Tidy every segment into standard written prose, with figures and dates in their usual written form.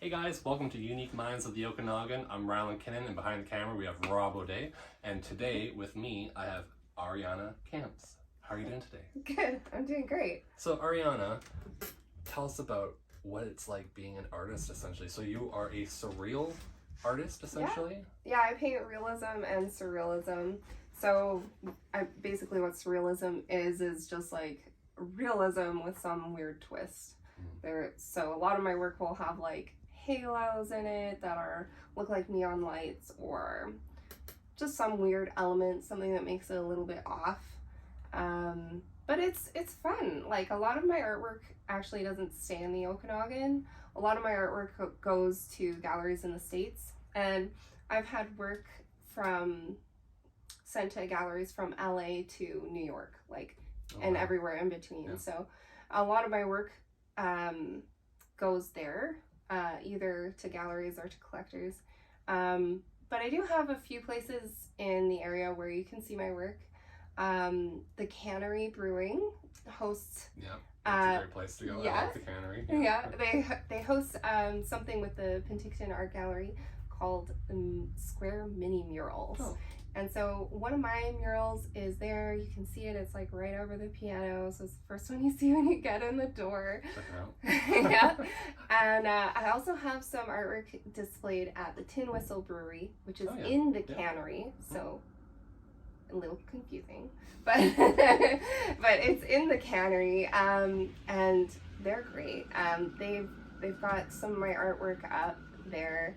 Hey guys, welcome to Unique Minds of the Okanagan. I'm Rylan Kinnan, and behind the camera we have Rob O'Day. And today with me I have Ariane Kamps. How are you doing today? Good, I'm doing great. So Ariane, tell us about what it's like being an artist essentially. So you are a surreal artist essentially? Yeah, I paint realism and surrealism. So basically what surrealism is just like realism with some weird twist. So a lot of my work will have like halos in it that look like neon lights, or just some weird element, something that makes it a little bit off. But it's fun. Like, a lot of my artwork actually doesn't stay in the Okanagan. A lot of my artwork goes to galleries in the States, and I've had work sent to galleries from LA to New York, and everywhere in between. Yeah. So a lot of my work goes there, either to galleries or to collectors. But I do have a few places in the area where you can see my work. The Cannery Brewing hosts. Yeah, that's a great place to go. I love the Cannery. Yeah, they host something with the Penticton Art Gallery called Square Mini Murals. Oh. And so one of my murals is there. You can see it. It's like right over the piano. So it's the first one you see when you get in the door. Check it out. Yeah. And I also have some artwork displayed at the Tin Whistle Brewery, which is in the Cannery. So a little confusing, but but it's in the Cannery, and they're great. They've got some of my artwork up there.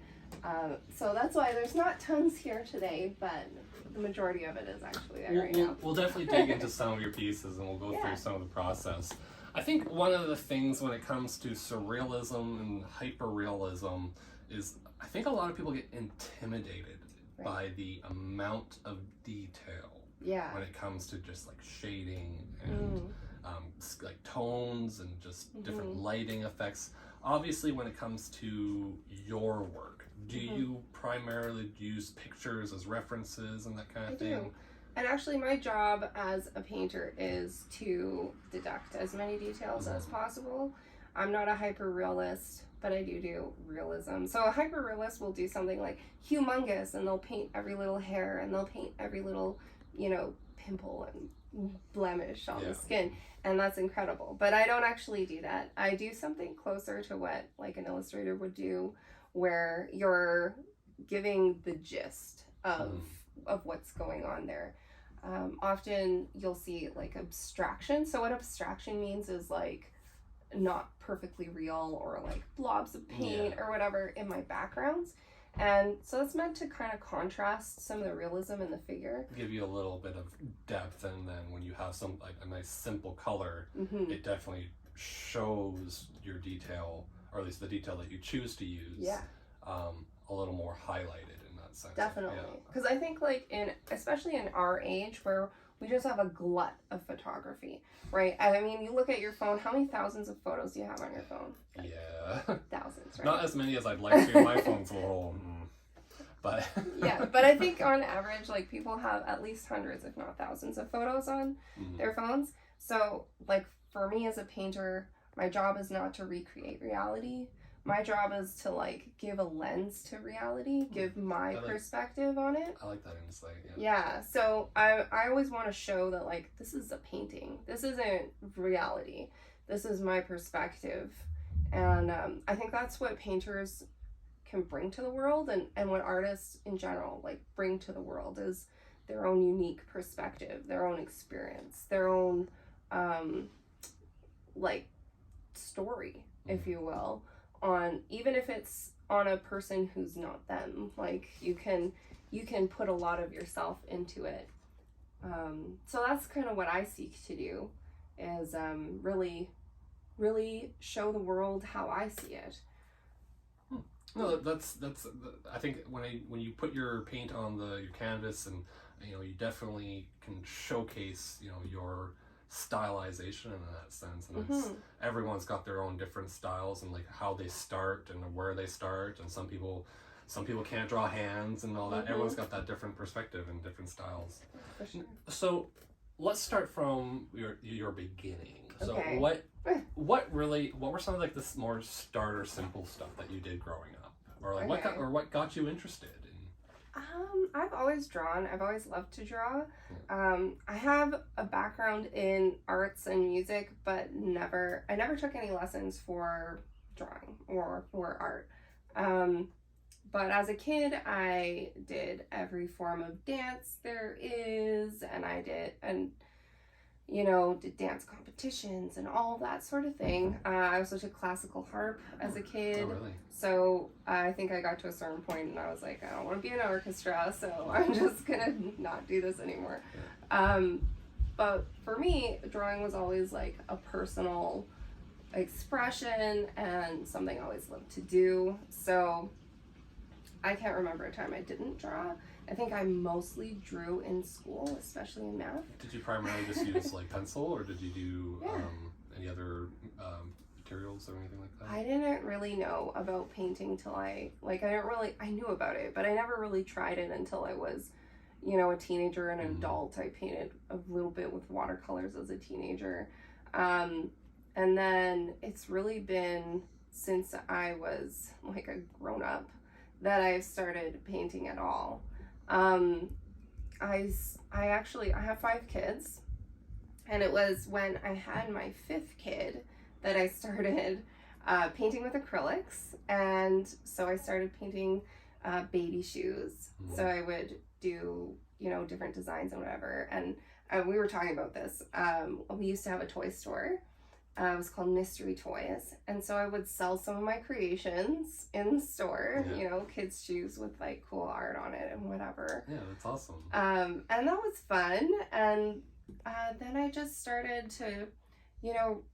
So that's why there's not tons here today, but the majority of it is actually there right now. We'll definitely dig into some of your pieces, and we'll go through some of the process. I think one of the things when it comes to surrealism and hyperrealism is I think a lot of people get intimidated by the amount of detail when it comes to just like shading and like tones and just different lighting effects. Obviously, when it comes to your work, do you primarily use pictures as references and that kind of thing? Do. And actually, my job as a painter is to deduct as many details as possible. I'm not a hyper-realist, but I do realism. So a hyper-realist will do something like humongous, and they'll paint every little hair, and they'll paint every little, pimple and blemish on the skin. And that's incredible. But I don't actually do that. I do something closer to what like an illustrator would do, where you're giving the gist of what's going on there. Often you'll see like abstraction. So what abstraction means is like not perfectly real, or like blobs of paint or whatever in my backgrounds. And so it's meant to kind of contrast some of the realism in the figure. Give you a little bit of depth, and then when you have some like a nice simple color, it definitely shows your detail, or at least the detail that you choose to use, a little more highlighted in that sense. Definitely. Because I think like especially in our age where we just have a glut of photography, right? I mean, you look at your phone, how many thousands of photos do you have on your phone? Yeah. Thousands, right? Not as many as I'd like to. My phone's a little, but. Yeah, but I think on average, like, people have at least hundreds, if not thousands of photos on their phones. So, like, for me as a painter, my job is not to recreate reality. My job is to like give a lens to reality, give my perspective on it. I like that insight. Yeah. So I always want to show that like this is a painting. This isn't reality. This is my perspective, and I think that's what painters can bring to the world, and what artists in general like bring to the world is their own unique perspective, their own experience, their own like story, if you will. Even if it's on a person who's not them, like you can put a lot of yourself into it. So that's kind of what I seek to do, is really show the world how I see it. No, that's I think when you put your paint on your canvas, and you definitely can showcase your stylization in that sense, and everyone's got their own different styles, and like how they start and where they start, and some people can't draw hands and all that. Everyone's got that different perspective and different styles. For sure. So let's start from your beginning. So Okay. what were some of like this more starter simple stuff that you did growing up, or like Okay. what got you interested in? I've always drawn. I've always loved to draw. I have a background in arts and music, but I never took any lessons for drawing or for art. But as a kid, I did every form of dance there is, and did dance competitions and all that sort of thing. I also took classical harp as a kid. Oh, really? So I think I got to a certain point and I was like, I don't want to be in an orchestra, so I'm just gonna not do this anymore. But for me, drawing was always like a personal expression and something I always loved to do. So I can't remember a time I didn't draw. I think I mostly drew in school, especially in math. Did you primarily just use like pencil, or did you do any other materials or anything like that? I didn't really know about painting till I knew about it, but I never really tried it until I was, a teenager and an adult. I painted a little bit with watercolors as a teenager. And then it's really been since I was like a grown up that I've started painting at all. I have 5 kids, and it was when I had my 5th kid that I started painting with acrylics, and so I started painting baby shoes. So I would do different designs and whatever, and we were talking about this. We used to have a toy store. It was called Mystery Toys, and so I would sell some of my creations in the store, kids' shoes with like cool art on it and whatever. Yeah, that's awesome. And that was fun, and then I just started to,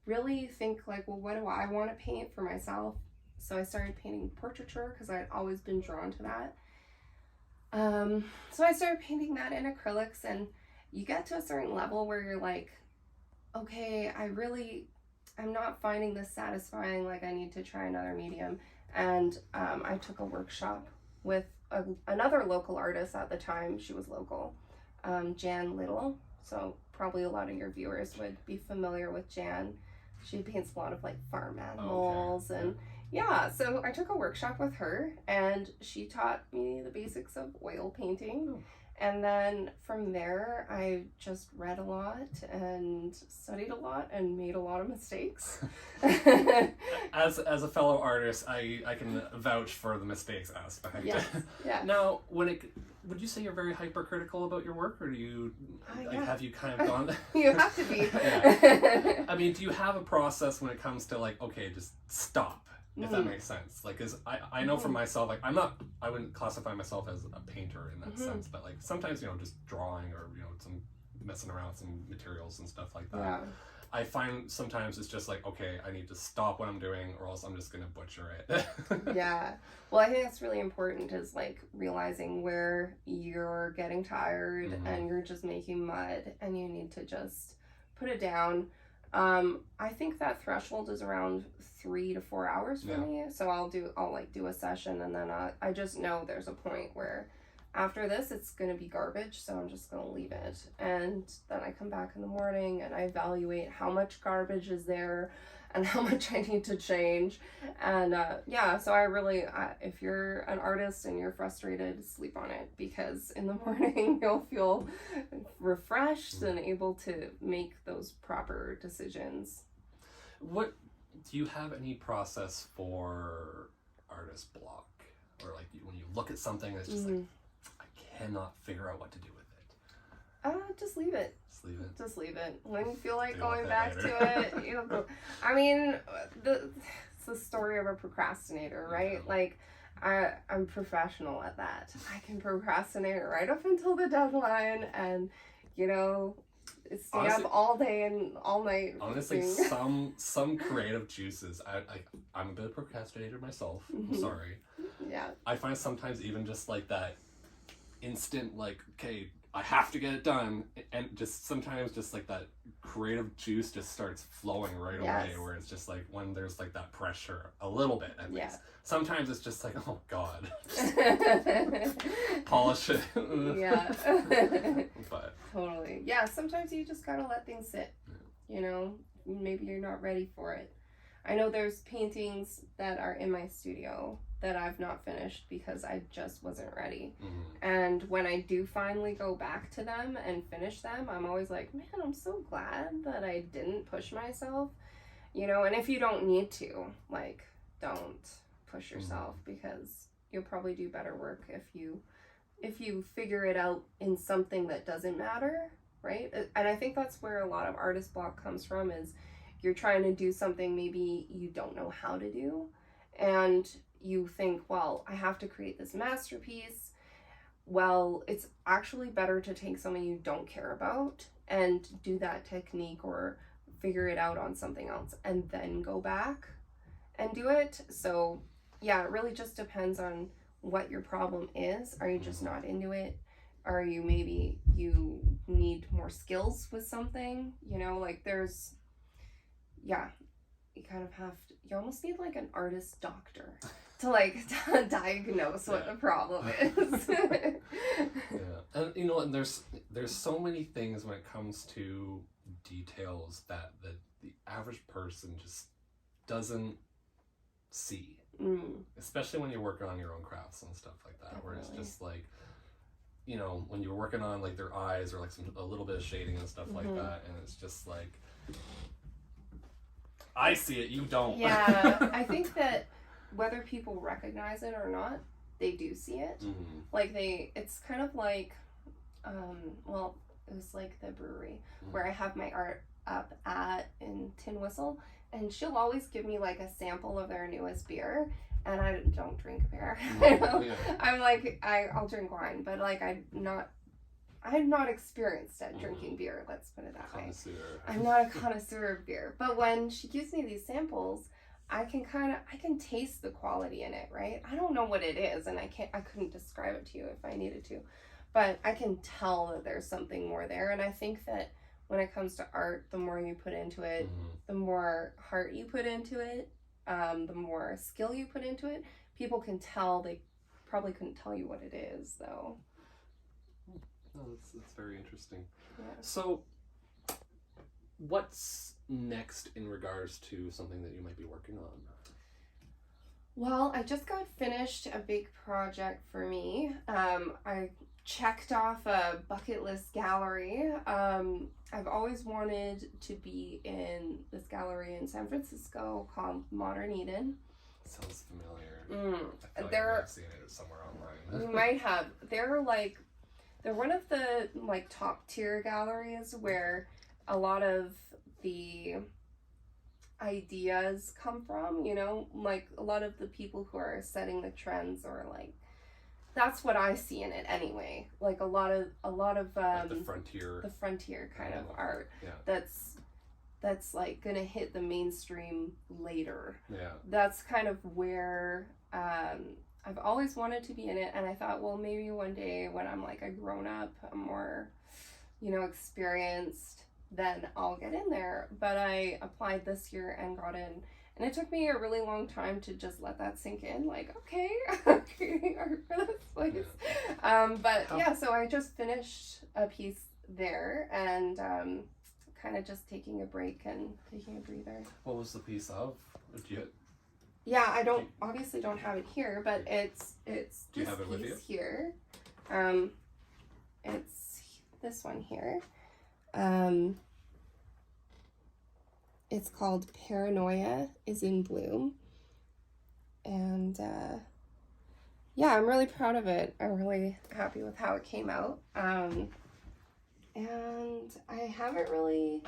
really think like, well, what do I want to paint for myself? So I started painting portraiture because I'd always been drawn to that. So I started painting that in acrylics, and you get to a certain level where you're like, okay, I'm not finding this satisfying, like I need to try another medium. And I took a workshop with another local artist at the time. She was local, Jan Little. So probably a lot of your viewers would be familiar with Jan. She paints a lot of like farm animals. And so I took a workshop with her, and she taught me the basics of oil painting. And then from there, I just read a lot and studied a lot and made a lot of mistakes. As a fellow artist, I can vouch for the mistakes aspect. Yes. Yeah. Now, would you say you're very hypercritical about your work, or do you have you kind of gone? You have to be. Yeah. I mean, do you have a process when it comes to like, okay, just stop? If that makes sense. Like, cause I know for myself, like I wouldn't classify myself as a painter in that sense, but like sometimes, just drawing or, some messing around with some materials and stuff like that. Yeah. I find sometimes it's just like, okay, I need to stop what I'm doing or else I'm just going to butcher it. Yeah. Well, I think that's really important, is like realizing where you're getting tired and you're just making mud and you need to just put it down. I think that threshold is around 3 to 4 hours for me. So I'll do a session, and then I just know there's a point where after this it's going to be garbage, so I'm just going to leave it. And then I come back in the morning and I evaluate how much garbage is there and how much I need to change. And so I really, if you're an artist and you're frustrated, sleep on it, because in the morning you'll feel refreshed and able to make those proper decisions. What do you have any process for artist block, or like when you look at something that's just like, I cannot figure out what to do with it? Just leave it. Just leave it. When you feel like Deal going with it back later. to it, you'll go. I mean, it's the story of a procrastinator, right? Yeah. Like, I'm professional at that. I can procrastinate right up until the deadline, and stay Honestly, up all day and all night. Honestly, doing- some creative juices. I'm a bit of a procrastinator myself. I'm sorry. Yeah. I find sometimes even just like that instant, like, okay, I have to get it done, and just sometimes just like that creative juice just starts flowing right away, where it's just like when there's like that pressure a little bit at least. Sometimes it's just like, oh god, polish it. Yeah. But Totally. Yeah, sometimes you just gotta let things sit. maybe you're not ready for it. I know there's paintings that are in my studio that I've not finished because I just wasn't ready. And when I do finally go back to them and finish them, I'm always like, man, I'm so glad that I didn't push myself, you know. And if you don't need to, like, don't push yourself, because you'll probably do better work if you figure it out in something that doesn't matter, right? And I think that's where a lot of artist block comes from, is you're trying to do something maybe you don't know how to do, and you think, well, I have to create this masterpiece. Well, it's actually better to take something you don't care about and do that technique or figure it out on something else and then go back and do it. So yeah, it really just depends on what your problem is. Are you just not into it? Are you, maybe you need more skills with something, you know, like there's, yeah, you kind of have to, you almost need like an artist doctor to like diagnose what the problem is. And you know, and there's so many things when it comes to details that the average person just doesn't see, especially when you're working on your own crafts and stuff like that. Definitely. Where it's just like, you know, when you're working on like their eyes or like a little bit of shading and stuff like that, and it's just like, I see it, you don't. Yeah, I think that whether people recognize it or not, they do see it. Like it's kind of like, well, it was like the brewery where I have my art up in Tin Whistle, and she'll always give me like a sample of their newest beer, and I don't drink beer. I'm like, I'll drink wine, but like I'm not experienced at drinking beer, let's put it that way. I'm not a connoisseur of beer. But when she gives me these samples, I can taste the quality in it, right? I don't know what it is, and I couldn't describe it to you if I needed to. But I can tell that there's something more there. And I think that when it comes to art, the more you put into it, the more heart you put into it, the more skill you put into it, people can tell. They probably couldn't tell you what it is, though. Oh, that's very interesting. Yeah. So, what's next in regards to something that you might be working on? Well, I just got finished a big project for me. I checked off a bucket list gallery. I've always wanted to be in this gallery in San Francisco called Modern Eden. Sounds familiar. I feel like I've seen it somewhere online. You might have. They're one of the like top tier galleries where a lot of the ideas come from, you know, like a lot of the people who are setting the trends, or like, that's what I see in it anyway. Like a lot of like the frontier kind of art. Yeah. That's like gonna hit the mainstream later. Yeah. That's kind of where I've always wanted to be in it, and I thought, well, maybe one day when I'm like a grown up, I'm more, you know, experienced, then I'll get in there. But I applied this year and got in, and it took me a really long time to just let that sink in. Like, okay, I'm creating art for this place. Yeah. So I just finished a piece there, and kind of just taking a break and taking a breather. What was the piece of? Yeah, I obviously don't have it here, but it's Do you have it with you? Here. It's this one here. It's called Paranoia is in Bloom. And yeah, I'm really proud of it. I'm really happy with how it came out. And I haven't really,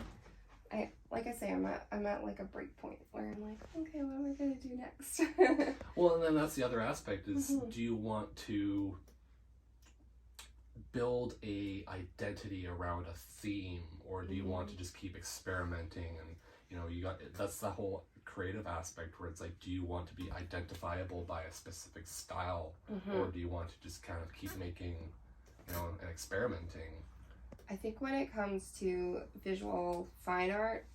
like I say, I'm at like a break point where I'm like, okay, what am I gonna do next? Well, and then that's the other aspect is, do you want to build a identity around a theme, or do you want to just keep experimenting? And you know, that's the whole creative aspect where it's like, do you want to be identifiable by a specific style, or do you want to just kind of keep making, you know, and experimenting? I think when it comes to visual fine art,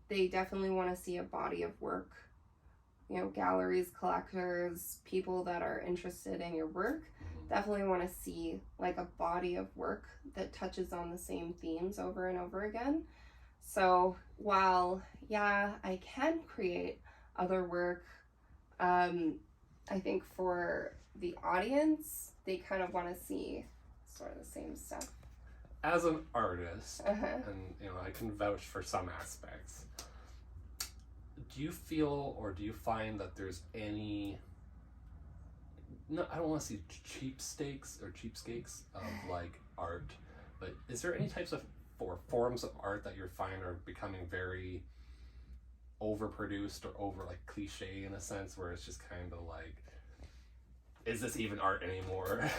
they definitely want to see a body of work. You know, galleries, collectors, people that are interested in your work definitely want to see like a body of work that touches on the same themes over and over again. So while, yeah, I can create other work, I think for the audience, they kind of want to see sort of the same stuff. As an artist, Uh-huh. and I can vouch for some aspects, do you feel or do you find that there's any, no, I don't want to say cheapskates of like art, but is there any types of forms of art that you find are becoming very overproduced or over like cliche in a sense, where it's just kind of like, is this even art anymore?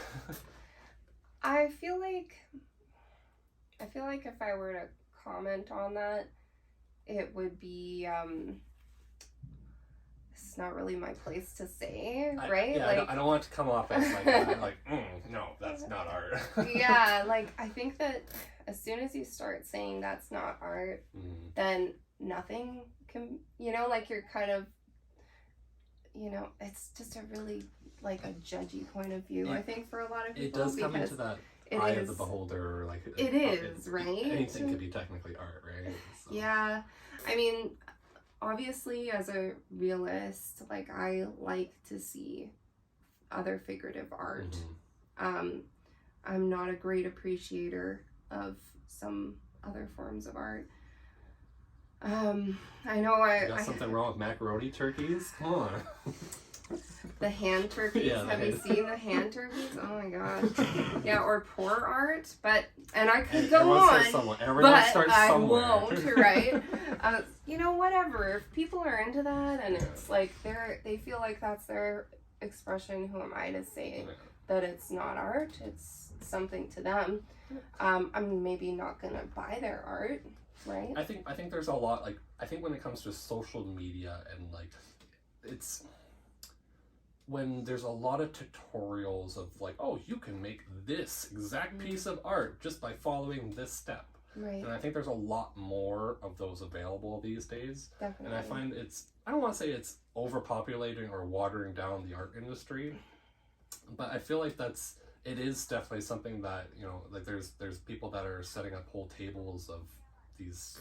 I feel like if I were to comment on that, it would be it's not really my place to say, right? I don't want it to come off as like no, that's not art. Yeah, like I think that as soon as you start saying that's not art, then nothing can, like you're kind of, it's just a really like a judgy point of view. I think for a lot of people, it does come into that eye of the beholder, like it is, right? Anything could be technically art, right? So. Yeah, I mean, obviously as a realist, like I like to see other figurative art. I'm not a great appreciator of some other forms of art. I know you got something wrong with macaroni turkeys? Come on. The hand turkeys. Yeah, Have you seen the hand turkeys? Oh my god. Yeah, or poor art. And I could go on. Everyone starts I somewhere. won't, right? Whatever. If people are into that and it's like they feel like that's their expression, who am I to say that it's not art? It's something to them. I'm maybe not gonna buy their art, right? I think there's a lot, like, I think when it comes to social media and like, it's when there's a lot of tutorials of like, oh, you can make this exact piece of art just by following this step. Right. And I think there's a lot more of those available these days. Definitely. And I find I don't want to say it's overpopulating or watering down the art industry, but I feel like it is definitely something that, like there's people that are setting up whole tables of these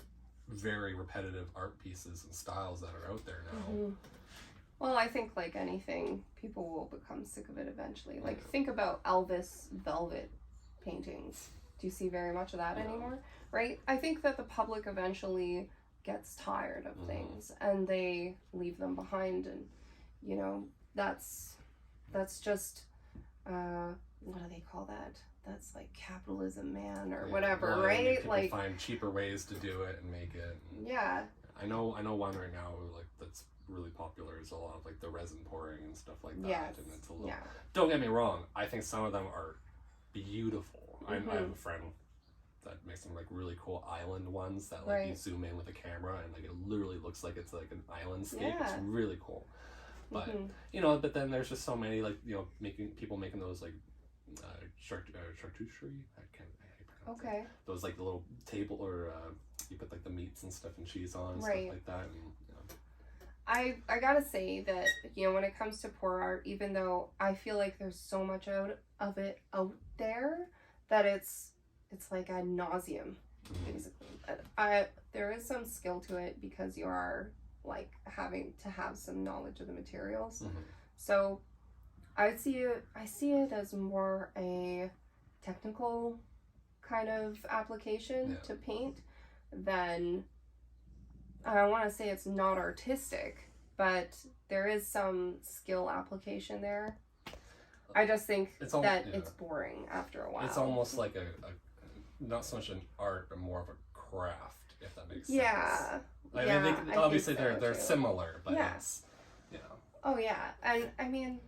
very repetitive art pieces and styles that are out there now. Well, I think like anything, people will become sick of it eventually. Like think about Elvis velvet paintings. Do you see very much of that anymore? Right? I think that the public eventually gets tired of things and they leave them behind, and that's just what do they call that? That's like capitalism, man, or whatever, right? People like find cheaper ways to do it and make it. Yeah. I know one right now like that's really popular is a lot of like the resin pouring and stuff like that. Yes. And it's a little don't get me wrong, I think some of them are beautiful. I have a friend that makes some like really cool island ones that like you zoom in with a camera and like it literally looks like it's like an island scape. It's really cool. But but then there's just so many like making those like charcuterie. I pronounce it. Those like the little table or you put like the meats and stuff and cheese on and stuff like that. And, I gotta say that when it comes to poor art, even though I feel like there's so much of it out there that it's like ad nauseum, basically. There is some skill to it because you are like having to have some knowledge of the materials. So I see it as more a technical kind of application to paint than, I don't want to say it's not artistic, but there is some skill application there. I just think it's boring after a while. It's almost like a not so much an art, but more of a craft, if that makes sense. Yeah. I mean, obviously they're similar, but it's, Oh yeah, and I mean,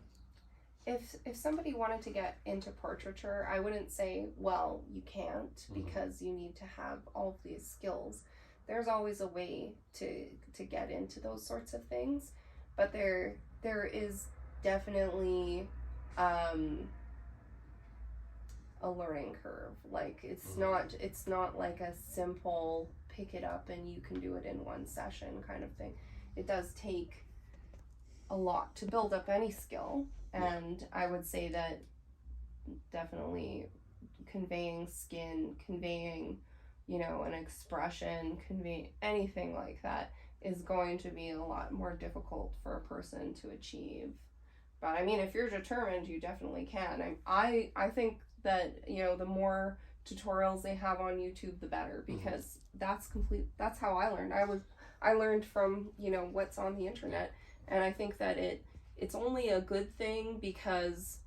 if somebody wanted to get into portraiture, I wouldn't say, well, you can't because you need to have all of these skills. There's always a way to get into those sorts of things, but there is definitely a learning curve. Like it's not like a simple pick it up and you can do it in one session kind of thing. It does take a lot to build up any skill, and I would say that definitely conveying skin, conveying you know, an expression, convey anything like that is going to be a lot more difficult for a person to achieve. But I mean, if you're determined, you definitely can. I think that, you know, the more tutorials they have on YouTube, the better, because that's how I learned. I learned from, you know, what's on the internet, and I think that it's only a good thing, because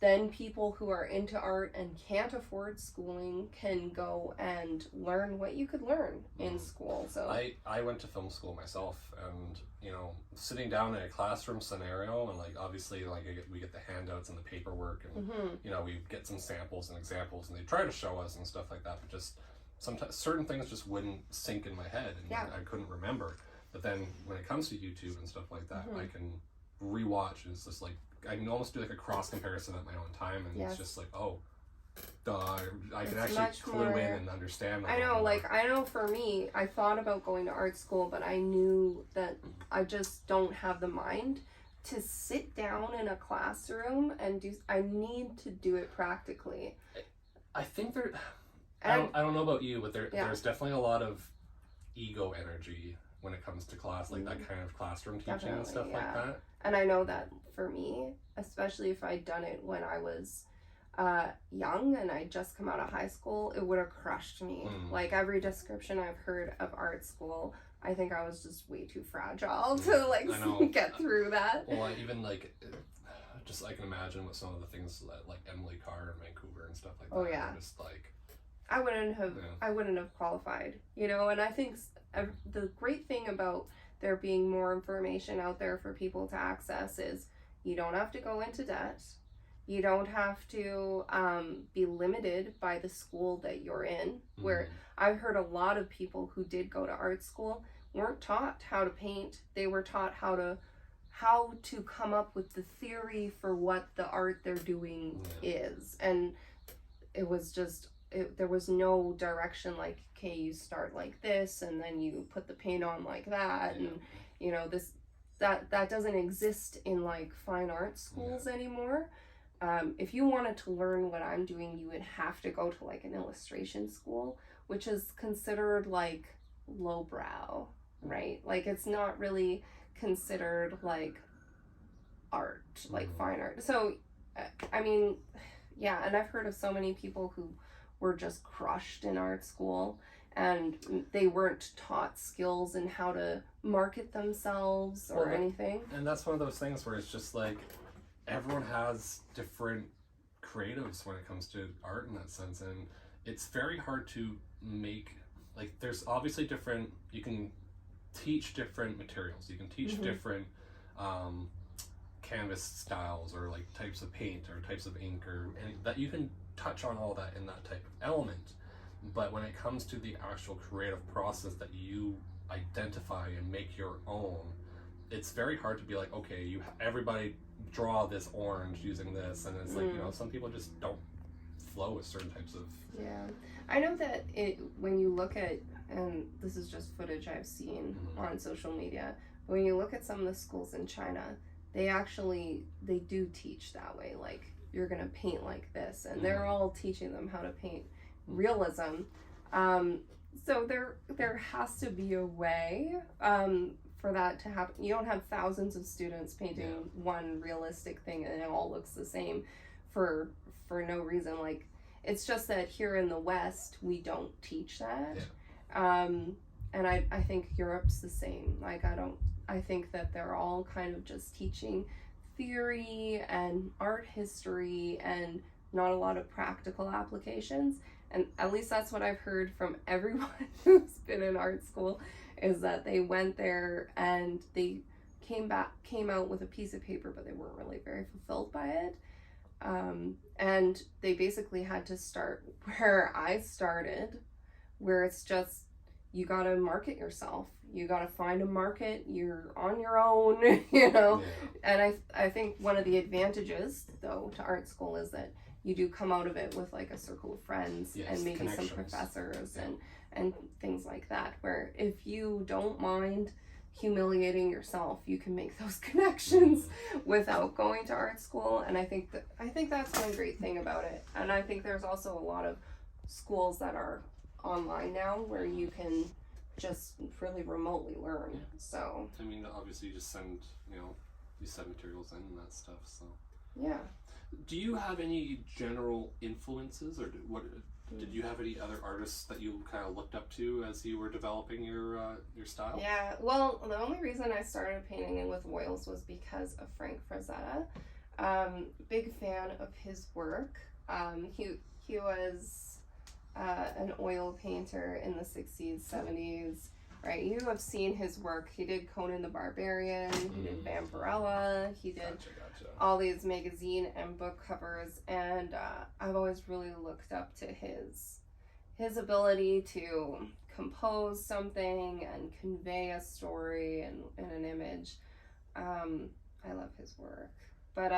then people who are into art and can't afford schooling can go and learn what you could learn in school. So I went to film school myself, and, you know, sitting down in a classroom scenario, and like obviously like we get the handouts and the paperwork, and you know, we get some samples and examples, and they try to show us and stuff like that, but just sometimes certain things just wouldn't sink in my head, and I couldn't remember. But then when it comes to YouTube and stuff like that, I can rewatch, and it's just like I can almost do like a cross comparison at my own time, and it's just like, oh, duh, I can actually clue in and understand. I know, like, I know for me, I thought about going to art school, but I knew that I just don't have the mind to sit down in a classroom and I need to do it practically. I think I don't know about you, but there's definitely a lot of ego energy when it comes to class, like that kind of classroom teaching and stuff like that. And I know that for me, especially if I'd done it when I was young and I'd just come out of high school, it would have crushed me. Like every description I've heard of art school, I think I was just way too fragile to like get through that. Well, even like, just I can imagine with some of the things that like Emily Carr in Vancouver and stuff like that. Oh yeah. Just like I wouldn't have qualified, you know. And I think the great thing about there being more information out there for people to access is you don't have to go into debt. You don't have to be limited by the school that you're in. Where I've heard a lot of people who did go to art school weren't taught how to paint. They were taught how to come up with the theory for what the art they're doing is. And it was just, there was no direction like, okay, you start like this and then you put the paint on like that. And, you know, that doesn't exist in like fine art schools anymore. If you wanted to learn what I'm doing, you would have to go to like an illustration school, which is considered like lowbrow, right? Like it's not really considered like art, like fine art. So, I mean, yeah, and I've heard of so many people who were just crushed in art school and they weren't taught skills in how to market themselves or anything. And that's one of those things where it's just like, everyone has different creatives when it comes to art in that sense, and it's very hard to make, like, there's obviously different, you can teach different materials, you can teach different canvas styles or like types of paint or types of ink, or that you can touch on all that in that type of element. But when it comes to the actual creative process that you identify and make your own, it's very hard to be like, okay, everybody draw this orange using this, and it's like, you know, some people just don't flow with certain types of... Yeah. I know that when you look at, and this is just footage I've seen on social media, when you look at some of the schools in China, they do teach that way, like, you're gonna paint like this, and they're all teaching them how to paint realism. So there has to be a way for that to happen. You don't have thousands of students painting one realistic thing and it all looks the same for no reason. Like, it's just that here in the West we don't teach that. And I think Europe's the same. Like, I think that they're all kind of just teaching theory and art history and not a lot of practical applications. And at least that's what I've heard from everyone who's been in art school, is that they went there and they came out with a piece of paper, but they weren't really very fulfilled by it. And they basically had to start where I started, where it's just, you gotta market yourself. You gotta find a market, you're on your own, you know? And I think one of the advantages, though, to art school is that you do come out of it with like a circle of friends and maybe some professors and things like that, where if you don't mind humiliating yourself, you can make those connections without going to art school. And I think that's one great thing about it. And I think there's also a lot of schools that are online now where you can just really remotely learn. Yeah. So I mean, obviously you just send, you set materials in and that stuff, so. yeah. Do you have any general influences, or did you have any other artists that you kind of looked up to as you were developing your style? Yeah, well, the only reason I started painting in with oils was because of Frank Frazetta. Big fan of his work. He was an oil painter in the 60s, 70s, right? You have seen his work. He did Conan the Barbarian, he did Vampirella, he did Gotcha. all these magazine and book covers, and I've always really looked up to his ability to compose something and convey a story and an image. I love his work, but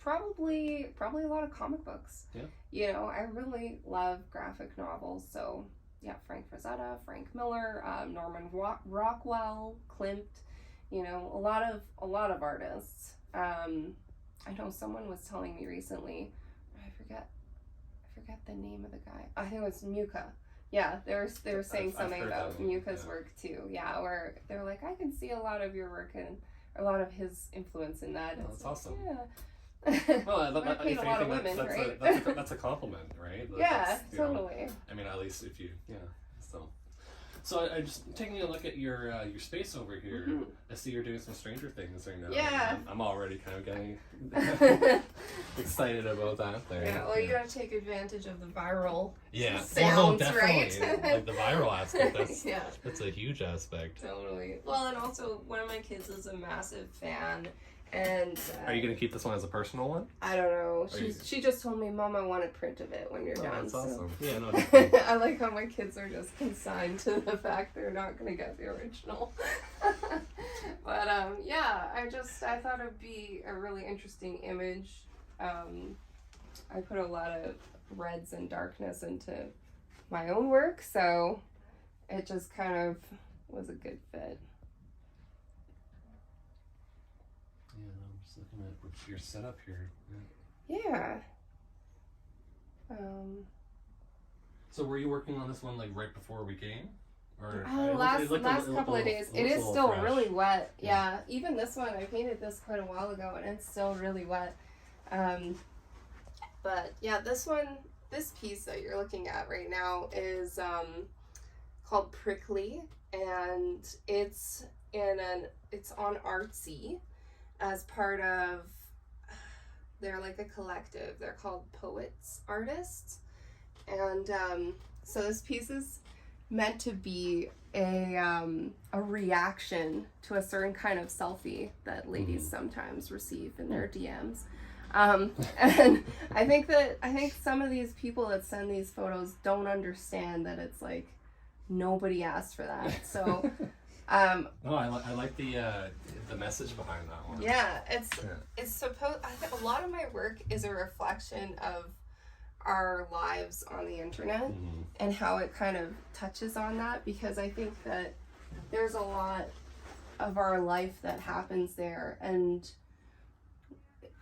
probably a lot of comic books. Yeah. I really love graphic novels, so yeah, Frank Frazetta, Frank Miller, Norman Rockwell, Klimt, a lot of artists. I know someone was telling me recently, I forget the name of the guy. I think it was Muka. Yeah, they were saying something about Muka's work too. Yeah, where they're like, I can see a lot of your work and a lot of his influence in that. Oh, that's awesome. Yeah. Well, I paint a lot of women, right? That's a compliment, right? Yeah, totally. I mean, at least if you, So I just taking a look at your space over here. Mm-hmm. I see you're doing some Stranger Things right now. Yeah. I'm already kind of getting excited about that there. Yeah, well, you gotta take advantage of the viral Well, sounds, no, right? definitely. Like the viral aspect, Yeah. That's a huge aspect. Totally. Well, and also one of my kids is a massive fan, and Are you gonna keep this one as a personal one? I don't know. She just told me, Mom, I want a print of it when you're done. That's awesome. So. Yeah, no. Definitely. I like how my kids are just consigned to the fact they're not gonna get the original. But I thought it'd be a really interesting image. I put a lot of reds and darkness into my own work, so it just kind of was a good fit. Yeah, I'm just looking at your setup here. Yeah. So were you working on this one like right before we came? Or last couple of days. It is still fresh. really wet. Yeah. Even this one, I painted this quite a while ago, and it's still really wet. But yeah, this piece that you're looking at right now is called Prickly, and it's on Artsy as part of, they're like a collective. They're called Poets Artists, and so this piece is meant to be a reaction to a certain kind of selfie that ladies sometimes receive in their DMs. And I think some of these people that send these photos don't understand that it's like nobody asked for that. So no, I like the message behind that one. Yeah, it's supposed. I think a lot of my work is a reflection of our lives on the internet and how it kind of touches on that, because I think that there's a lot of our life that happens there, and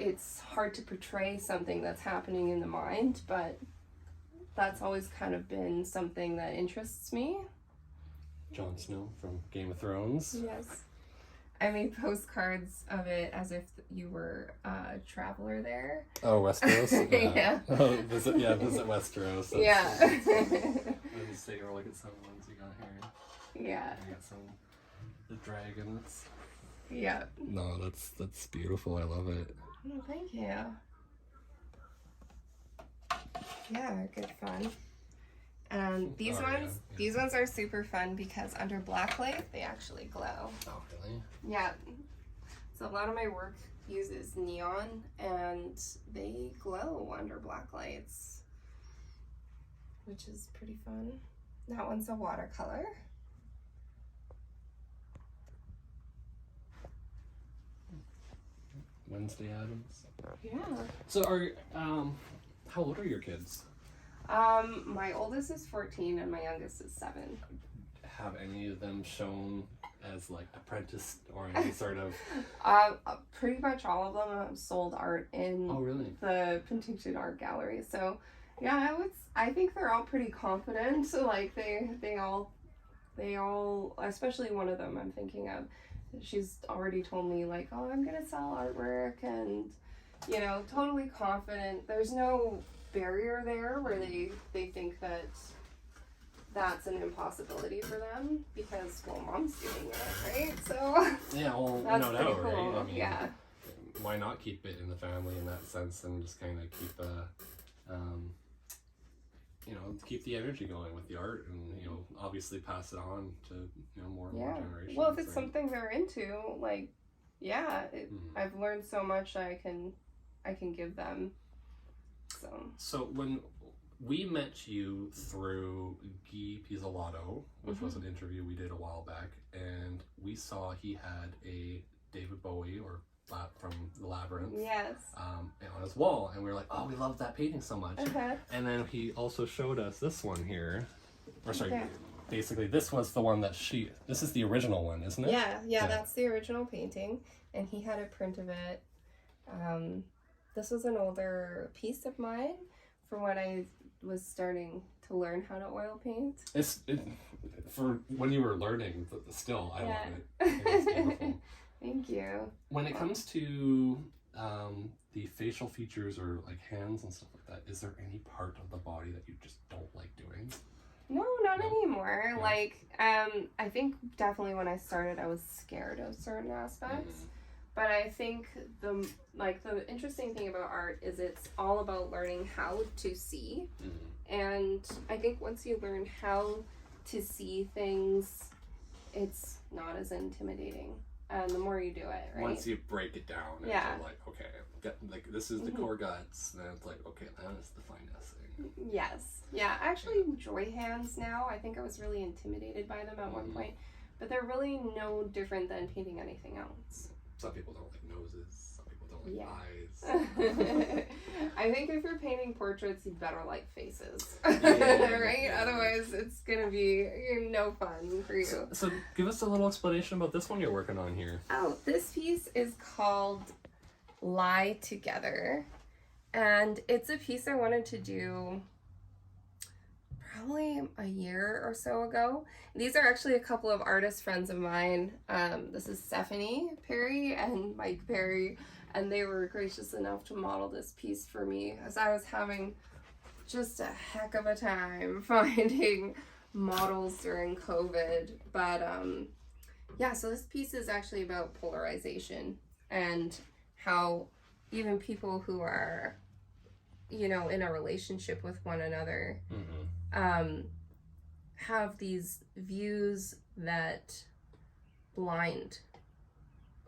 it's hard to portray something that's happening in the mind, but that's always kind of been something that interests me. Jon Snow from Game of Thrones. Yes. I made postcards of it as if you were a traveler there. Oh, Westeros? Yeah. Oh, visit Westeros. Yeah. I'm just taking a look at some ones you got here. Yeah. You got some, the dragons. Yeah. No, that's beautiful. I love it. Oh, thank you. Yeah, good fun. And these ones are super fun because under blacklight they actually glow. Oh, really? Yeah. So a lot of my work uses neon and they glow under black lights, which is pretty fun. That one's a watercolor. Wednesday Addams. Yeah. So how old are your kids? My oldest is 14 and my youngest is 7. Have any of them shown as like apprenticed or any sort of? Pretty much all of them have sold art in Oh, really? the Penticton Art Gallery. So Yeah, I think they're all pretty confident. So like they all, especially one of them I'm thinking of, she's already told me like, oh, I'm gonna sell artwork, and you know, totally confident. There's no barrier there where they think that that's an impossibility for them because, well, mom's doing it, right? So yeah, well, that's no pretty doubt, cool. right? I mean, yeah. Why not keep it in the family in that sense and just kind of keep keep the energy going with the art, and you know, obviously pass it on to, you know, more and more generations. Well, if it's something they're into, like, yeah, I've learned so much I can give them. So when we met you through Guy Pizzolato, which was an interview we did a while back, and we saw he had a David Bowie from the Labyrinth on his wall, and we were like, oh, we love that painting so much. And then he also showed us this one here, or sorry, basically this was the one that this is the original one, isn't it? Yeah, that's the original painting, and he had a print of it. This was an older piece of mine from when I was starting to learn how to oil paint. For when you were learning, still, I love it. It's beautiful. Thank you. When it comes to the facial features or like hands and stuff like that, is there any part of the body that you just don't like doing? No, not anymore. Yeah. Like, I think definitely when I started, I was scared of certain aspects. But I think the interesting thing about art is it's all about learning how to see. And I think once you learn how to see things, it's not as intimidating. And the more you do it, right? Once you break it down, and you're like, okay, this is the core guts, and then it's like, okay, that is the finesse thing. Yes. Yeah, I actually enjoy hands now. I think I was really intimidated by them at one point, but they're really no different than painting anything else. Some people don't like noses, some people don't like eyes. I think if you're painting portraits, you better like faces, right? Otherwise, it's gonna be no fun for you. So give us a little explanation about this one you're working on here. Oh, this piece is called Lie Together, and it's a piece I wanted to do probably a year or so ago. These are actually a couple of artist friends of mine. This is Stephanie Perry and Mike Perry, and they were gracious enough to model this piece for me as I was having just a heck of a time finding models during COVID. But yeah, so this piece is actually about polarization and how even people who are, you know, in a relationship with one another have these views that blind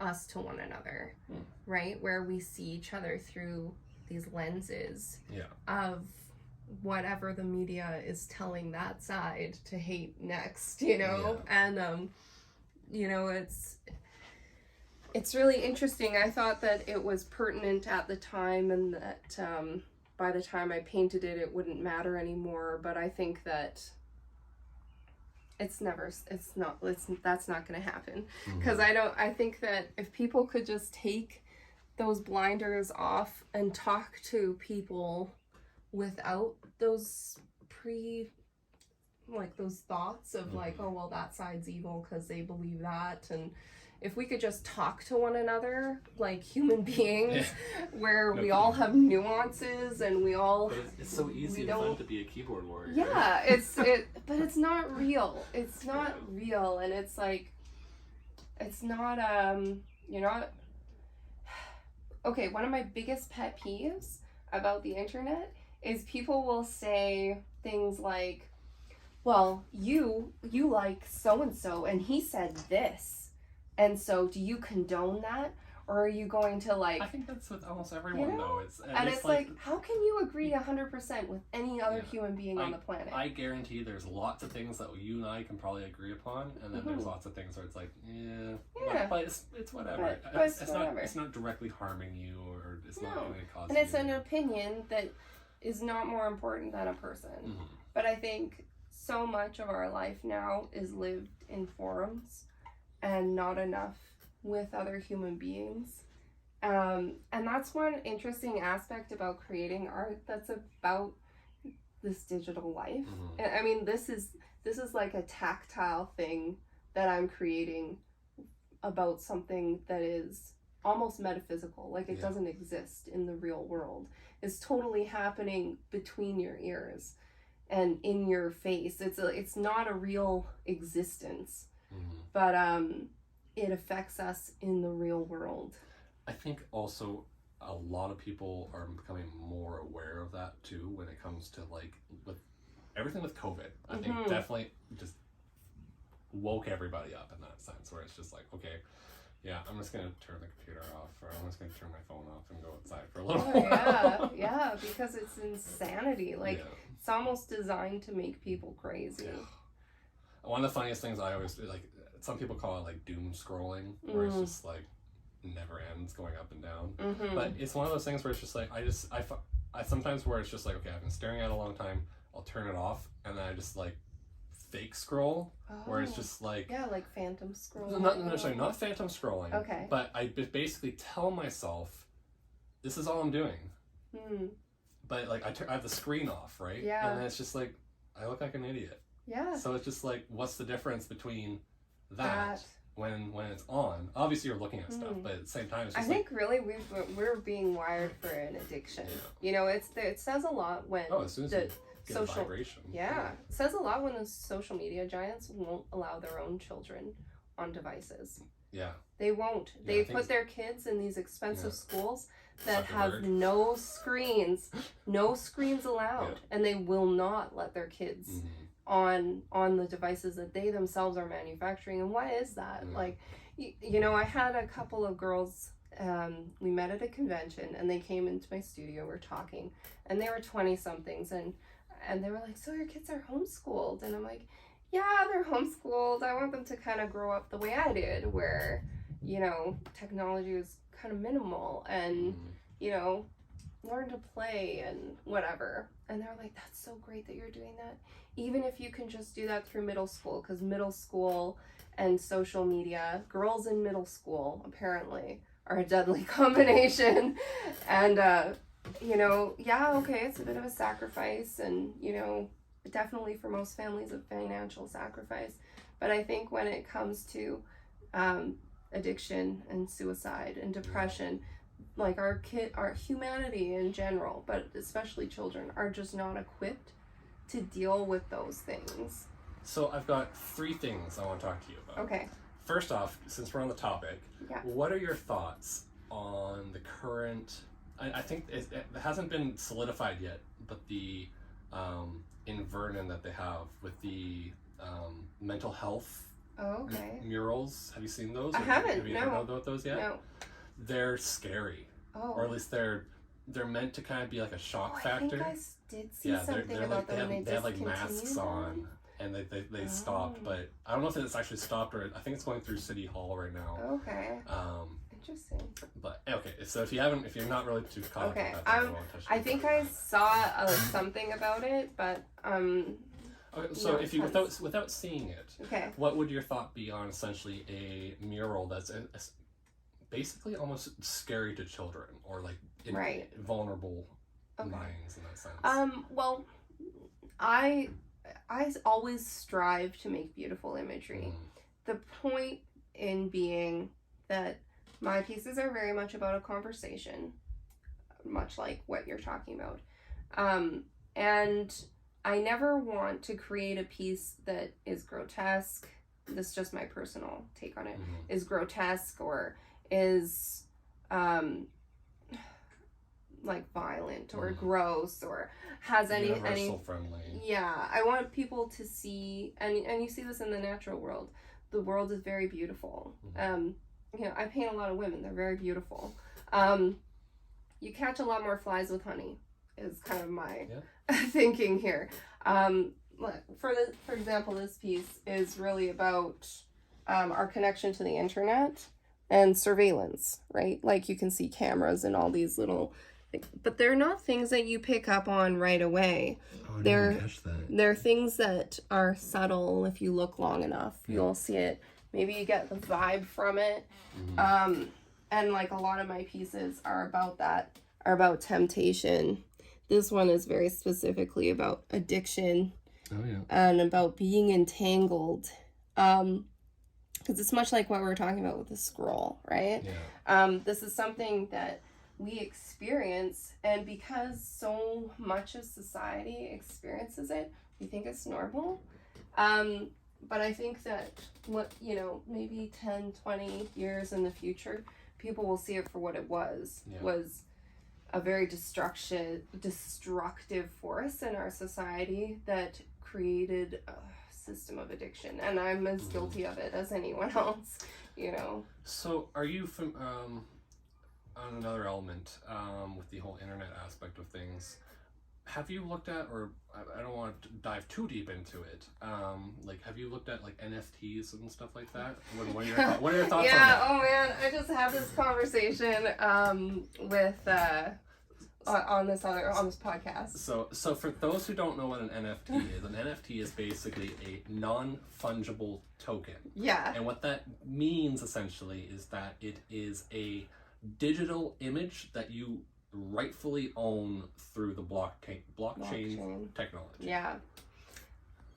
us to one another, right? Where we see each other through these lenses of whatever the media is telling that side to hate next, you know? And, you know, it's really interesting. I thought that it was pertinent at the time, and that by the time I painted it, it wouldn't matter anymore. But I think that that's not going to happen, because I think that if people could just take those blinders off and talk to people without those those thoughts of like, oh, well, that side's evil because they believe that, and if we could just talk to one another like human beings, where we all have nuances and we all... But it's so easy and fun to be a keyboard warrior. Yeah, but it's not real. It's not real, and it's like, it's not, you're not... Okay, one of my biggest pet peeves about the internet is people will say things like, well, you like so-and-so, and he said this. And so, do you condone that, or are you going to like? I think that's with almost everyone, though. It's like, how can you agree 100% with any other human being on the planet? I guarantee there's lots of things that you and I can probably agree upon, and then there's lots of things where it's like, but it's whatever. But it's not directly harming you, or it's not going to cause. And it's an opinion that is not more important than a person. But I think so much of our life now is lived in forums, and not enough with other human beings. And that's one interesting aspect about creating art that's about this digital life. Mm-hmm. And I mean, this is like a tactile thing that I'm creating about something that is almost metaphysical, like it doesn't exist in the real world. It's totally happening between your ears and in your face. It's not a real existence, but it affects us in the real world. I think also a lot of people are becoming more aware of that too when it comes to like with everything with COVID. I think definitely just woke everybody up in that sense, where it's just like, okay, yeah, I'm just going to turn the computer off, or I'm just going to turn my phone off and go outside for a little while. Yeah, because it's insanity. Like, it's almost designed to make people crazy. Yeah. One of the funniest things I always do, like, some people call it like doom scrolling, where it's just like never ends, going up and down. But it's one of those things where it's just like, I sometimes where it's just like, okay, I've been staring at it a long time, I'll turn it off, and then I just like fake scroll, where it's just like like phantom scrolling. Not phantom scrolling. Okay. But I basically tell myself, this is all I'm doing. But like I have the screen off, right? Yeah. And then it's just like I look like an idiot. Yeah. So it's just like, what's the difference between that when it's on? Obviously you're looking at stuff, but at the same time it's just I think really we're being wired for an addiction. You know, it says a lot when as soon as you get a vibration. Yeah. It says a lot when the social media giants won't allow their own children on devices. Yeah. They won't. Yeah, they put their kids in these expensive schools that have Zuckerberg. no screens allowed, and they will not let their kids on the devices that they themselves are manufacturing. And why is that? Like, you know, I had a couple of girls, we met at a convention, and they came into my studio, we're talking, and they were 20 somethings, and they were like, so your kids are homeschooled? And I'm like, yeah, they're homeschooled. I want them to kind of grow up the way I did, where, you know, technology was kind of minimal, and, you know, learn to play and whatever. And they're like, that's so great that you're doing that. Even if you can just do that through middle school, because middle school and social media, girls in middle school apparently are a deadly combination. And, you know, okay, it's a bit of a sacrifice, and, you know, definitely for most families a financial sacrifice. But I think when it comes to addiction and suicide and depression, like our humanity in general, but especially children, are just not equipped to deal with those things. So I've got 3 things I want to talk to you about. Okay. First off, since we're on the topic, what are your thoughts on the current, I think it hasn't been solidified yet, but the in Vernon that they have with the mental health murals. Have you seen those? I haven't. Have you heard about those yet? No. They're scary. Or at least they're meant to kind of be like a shock factor. I think I did see something about them. They have like masks on, and they stopped, but I don't know if it's actually stopped, or I think it's going through City Hall right now. Okay. Interesting. But okay, so if you're not really too caught up with that, I think I saw something about it, but okay, so if you without seeing it, what would your thought be on essentially a mural that's basically almost scary to children, or like vulnerable minds in that sense? Well, I always strive to make beautiful imagery. The point in being that my pieces are very much about a conversation, much like what you're talking about. And I never want to create a piece that is grotesque. This is just my personal take on it. Is grotesque or is like violent or gross or has any friendly. Yeah, I want people to see, and you see this in the natural world. The world is very beautiful. You know, I paint a lot of women. They're very beautiful. You catch a lot more flies with honey is kind of my thinking here. For example, this piece is really about our connection to the internet and surveillance, right? Like you can see cameras and all these little, but they're not things that you pick up on right away. Oh, I didn't catch that. They're things that are subtle. If you look long enough, you'll see it. Maybe you get the vibe from it. And like a lot of my pieces are about that, are about temptation. This one is very specifically about addiction. Oh, yeah. And about being entangled. Because it's much like what we were talking about with the scroll, right? Yeah. This is something that we experience, and because so much of society experiences it, we think it's normal. But I think that, maybe 10, 20 years in the future, people will see it for what it was. Yeah. Was a very destructive force in our society that created a system of addiction, and I'm as guilty of it as anyone else, So are you from on another element with the whole internet aspect of things, have you looked at, or I don't want to dive too deep into it, have you looked at like NFTs and stuff like that? What are your thoughts on that? Oh man, I just had this conversation with on this podcast. So for those who don't know what an NFT is basically a non-fungible token. Yeah. And what that means essentially is that it is a digital image that you rightfully own through the blockchain technology. Yeah.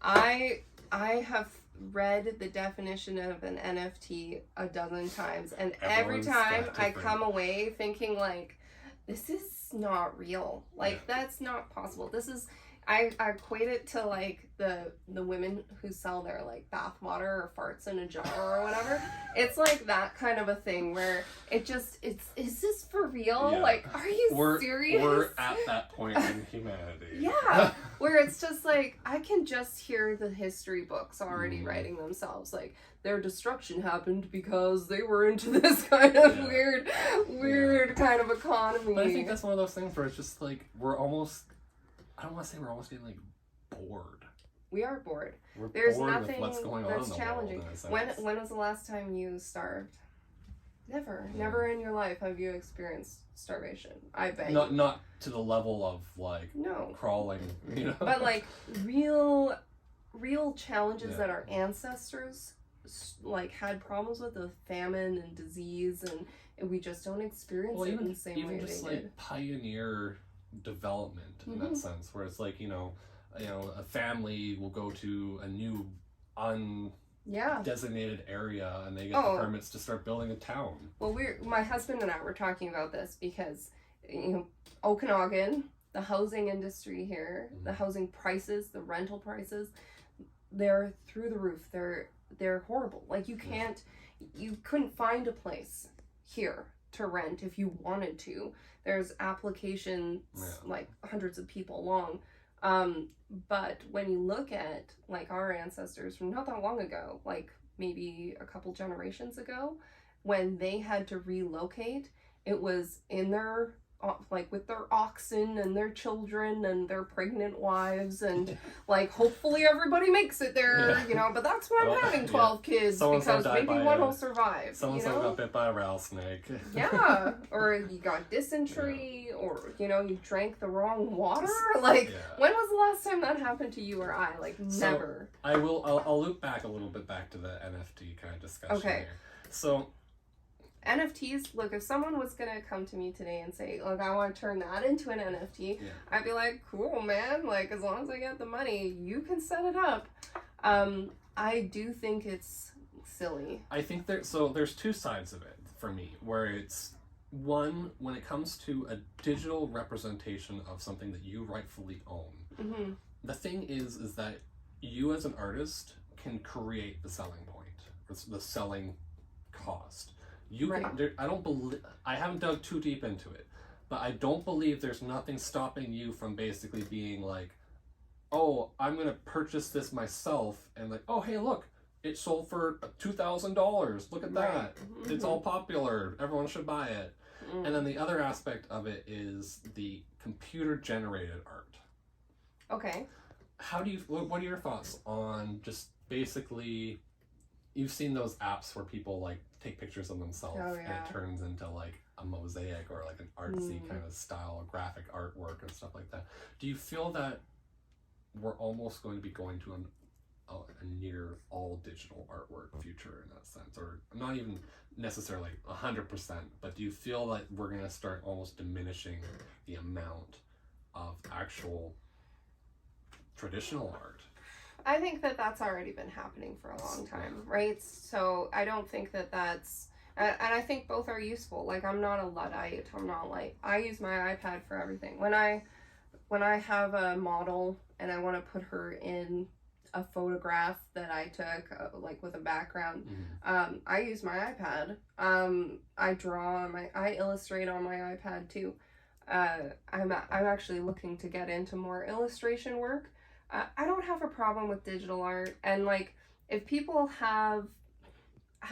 I have read the definition of an NFT a dozen times, and every time I come away thinking like, this is not real. That's not possible. This is, I equate it to like the women who sell their like bath water or farts in a jar or whatever. It's like that kind of a thing where is this for real? Yeah. Like, are you serious? We're at that point in humanity. Yeah, where it's just like, I can just hear the history books already writing themselves. Like, their destruction happened because they were into this kind of weird kind of economy. But I think that's one of those things where it's just like, we're almost, I don't want to say we're almost getting like bored. We are bored. There's bored nothing with what's going on that's in the challenging. World, when was the last time you starved? Never in your life have you experienced starvation. I bet. Not to the level of like crawling, But like real challenges that our ancestors like had problems with famine and disease, and we just don't experience it in the same way just they like did. Pioneer development in that sense, where it's like a family will go to a new designated area and they get the permits to start building a town. Well, my husband and I were talking about this because Okanagan, the housing industry here, the housing prices, the rental prices, they're through the roof. They're horrible. Like, you couldn't find a place here to rent if you wanted to. There's applications like hundreds of people long. But when you look at like our ancestors from not that long ago, like maybe a couple generations ago, when they had to relocate, it was in their like with their oxen and their children and their pregnant wives, and like hopefully everybody makes it there, but that's why I'm having 12 kids, because maybe one will survive. Someone got bit by a rattlesnake. Yeah, or you got dysentery, or you drank the wrong water. Like, when was the last time that happened to you or I? Like, never. I'll loop back a little bit back to the NFT kind of discussion here. So NFTs, look, if someone was going to come to me today and say, look, I want to turn that into an NFT, I'd be like, cool, man. Like, as long as I get the money, you can set it up. I do think it's silly. I think there's two sides of it for me, where it's one, when it comes to a digital representation of something that you rightfully own. The thing is that you as an artist can create the selling point, the selling cost. I haven't dug too deep into it, but I don't believe there's nothing stopping you from basically being like, oh, I'm going to purchase this myself, and like, oh, hey, look, it sold for $2,000. Look at that. It's all popular. Everyone should buy it. And then the other aspect of it is the computer generated art. Okay. What are your thoughts on just basically, you've seen those apps where people like take pictures of themselves and it turns into like a mosaic or like an artsy kind of style, graphic artwork and stuff like that. Do you feel that we're almost going to be going to a near all digital artwork future in that sense, or not even necessarily 100%, but do you feel like we're going to start almost diminishing the amount of actual traditional art. I think that that's already been happening for a long time, right? So I don't think that that's, and I think both are useful. Like, I'm not a Luddite. I'm not like, I use my iPad for everything. When I have a model and I want to put her in a photograph that I took, like with a background, I use my iPad. I draw on I illustrate on my iPad too. I'm actually looking to get into more illustration work. I don't have a problem with digital art, and like, if people have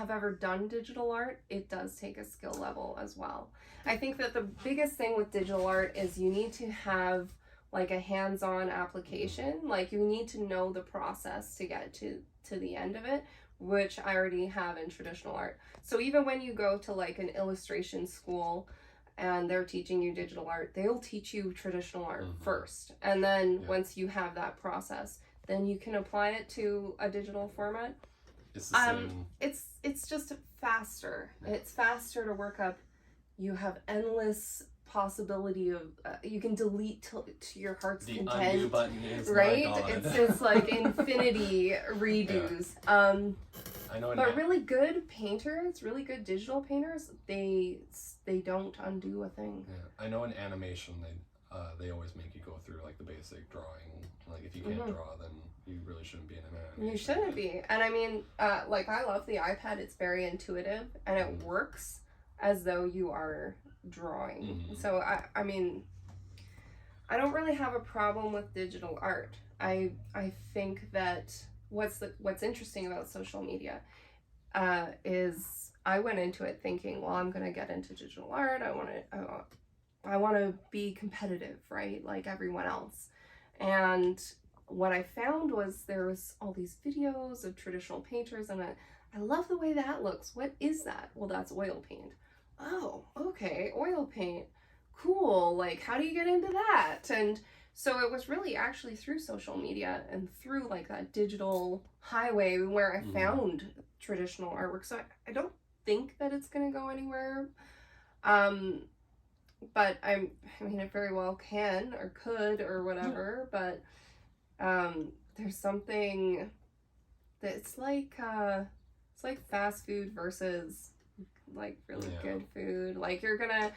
ever done digital art, it does take a skill level as well. I think that the biggest thing with digital art is you need to have like a hands-on application. Like, you need to know the process to get to the end of it, which I already have in traditional art. So even when you go to like an illustration school and they're teaching you digital art, they'll teach you traditional art first. And then once you have that process, then you can apply it to a digital format. It's the same. It's just faster. It's faster to work up. You have endless possibility of you can delete to your heart's the content. undo button is right? my God. It's like infinity redos. I know. But really good painters, really good digital painters, they don't undo a thing. Yeah, I know in animation they always make you go through like the basic drawing. Like, if you can't draw, then you really shouldn't be in an animation. You shouldn't be. And I mean, like, I love the iPad. It's very intuitive and it works as though you are drawing. So I mean, I don't really have a problem with digital art. I think that what's interesting about social media is I went into it thinking, well, I'm gonna get into digital art. I want to be competitive, right? Like everyone else. And what I found was there was all these videos of traditional painters, and I love the way that looks. What is that? Well, that's oil paint. Oh, okay, oil paint. Cool. Like, how do you get into that? And so it was really actually through social media and through like that digital highway where I found traditional artwork. So I don't think that it's going to go anywhere. But I mean, it very well can or could or whatever, but there's something that's like fast food versus like really good food. Like, you're gonna,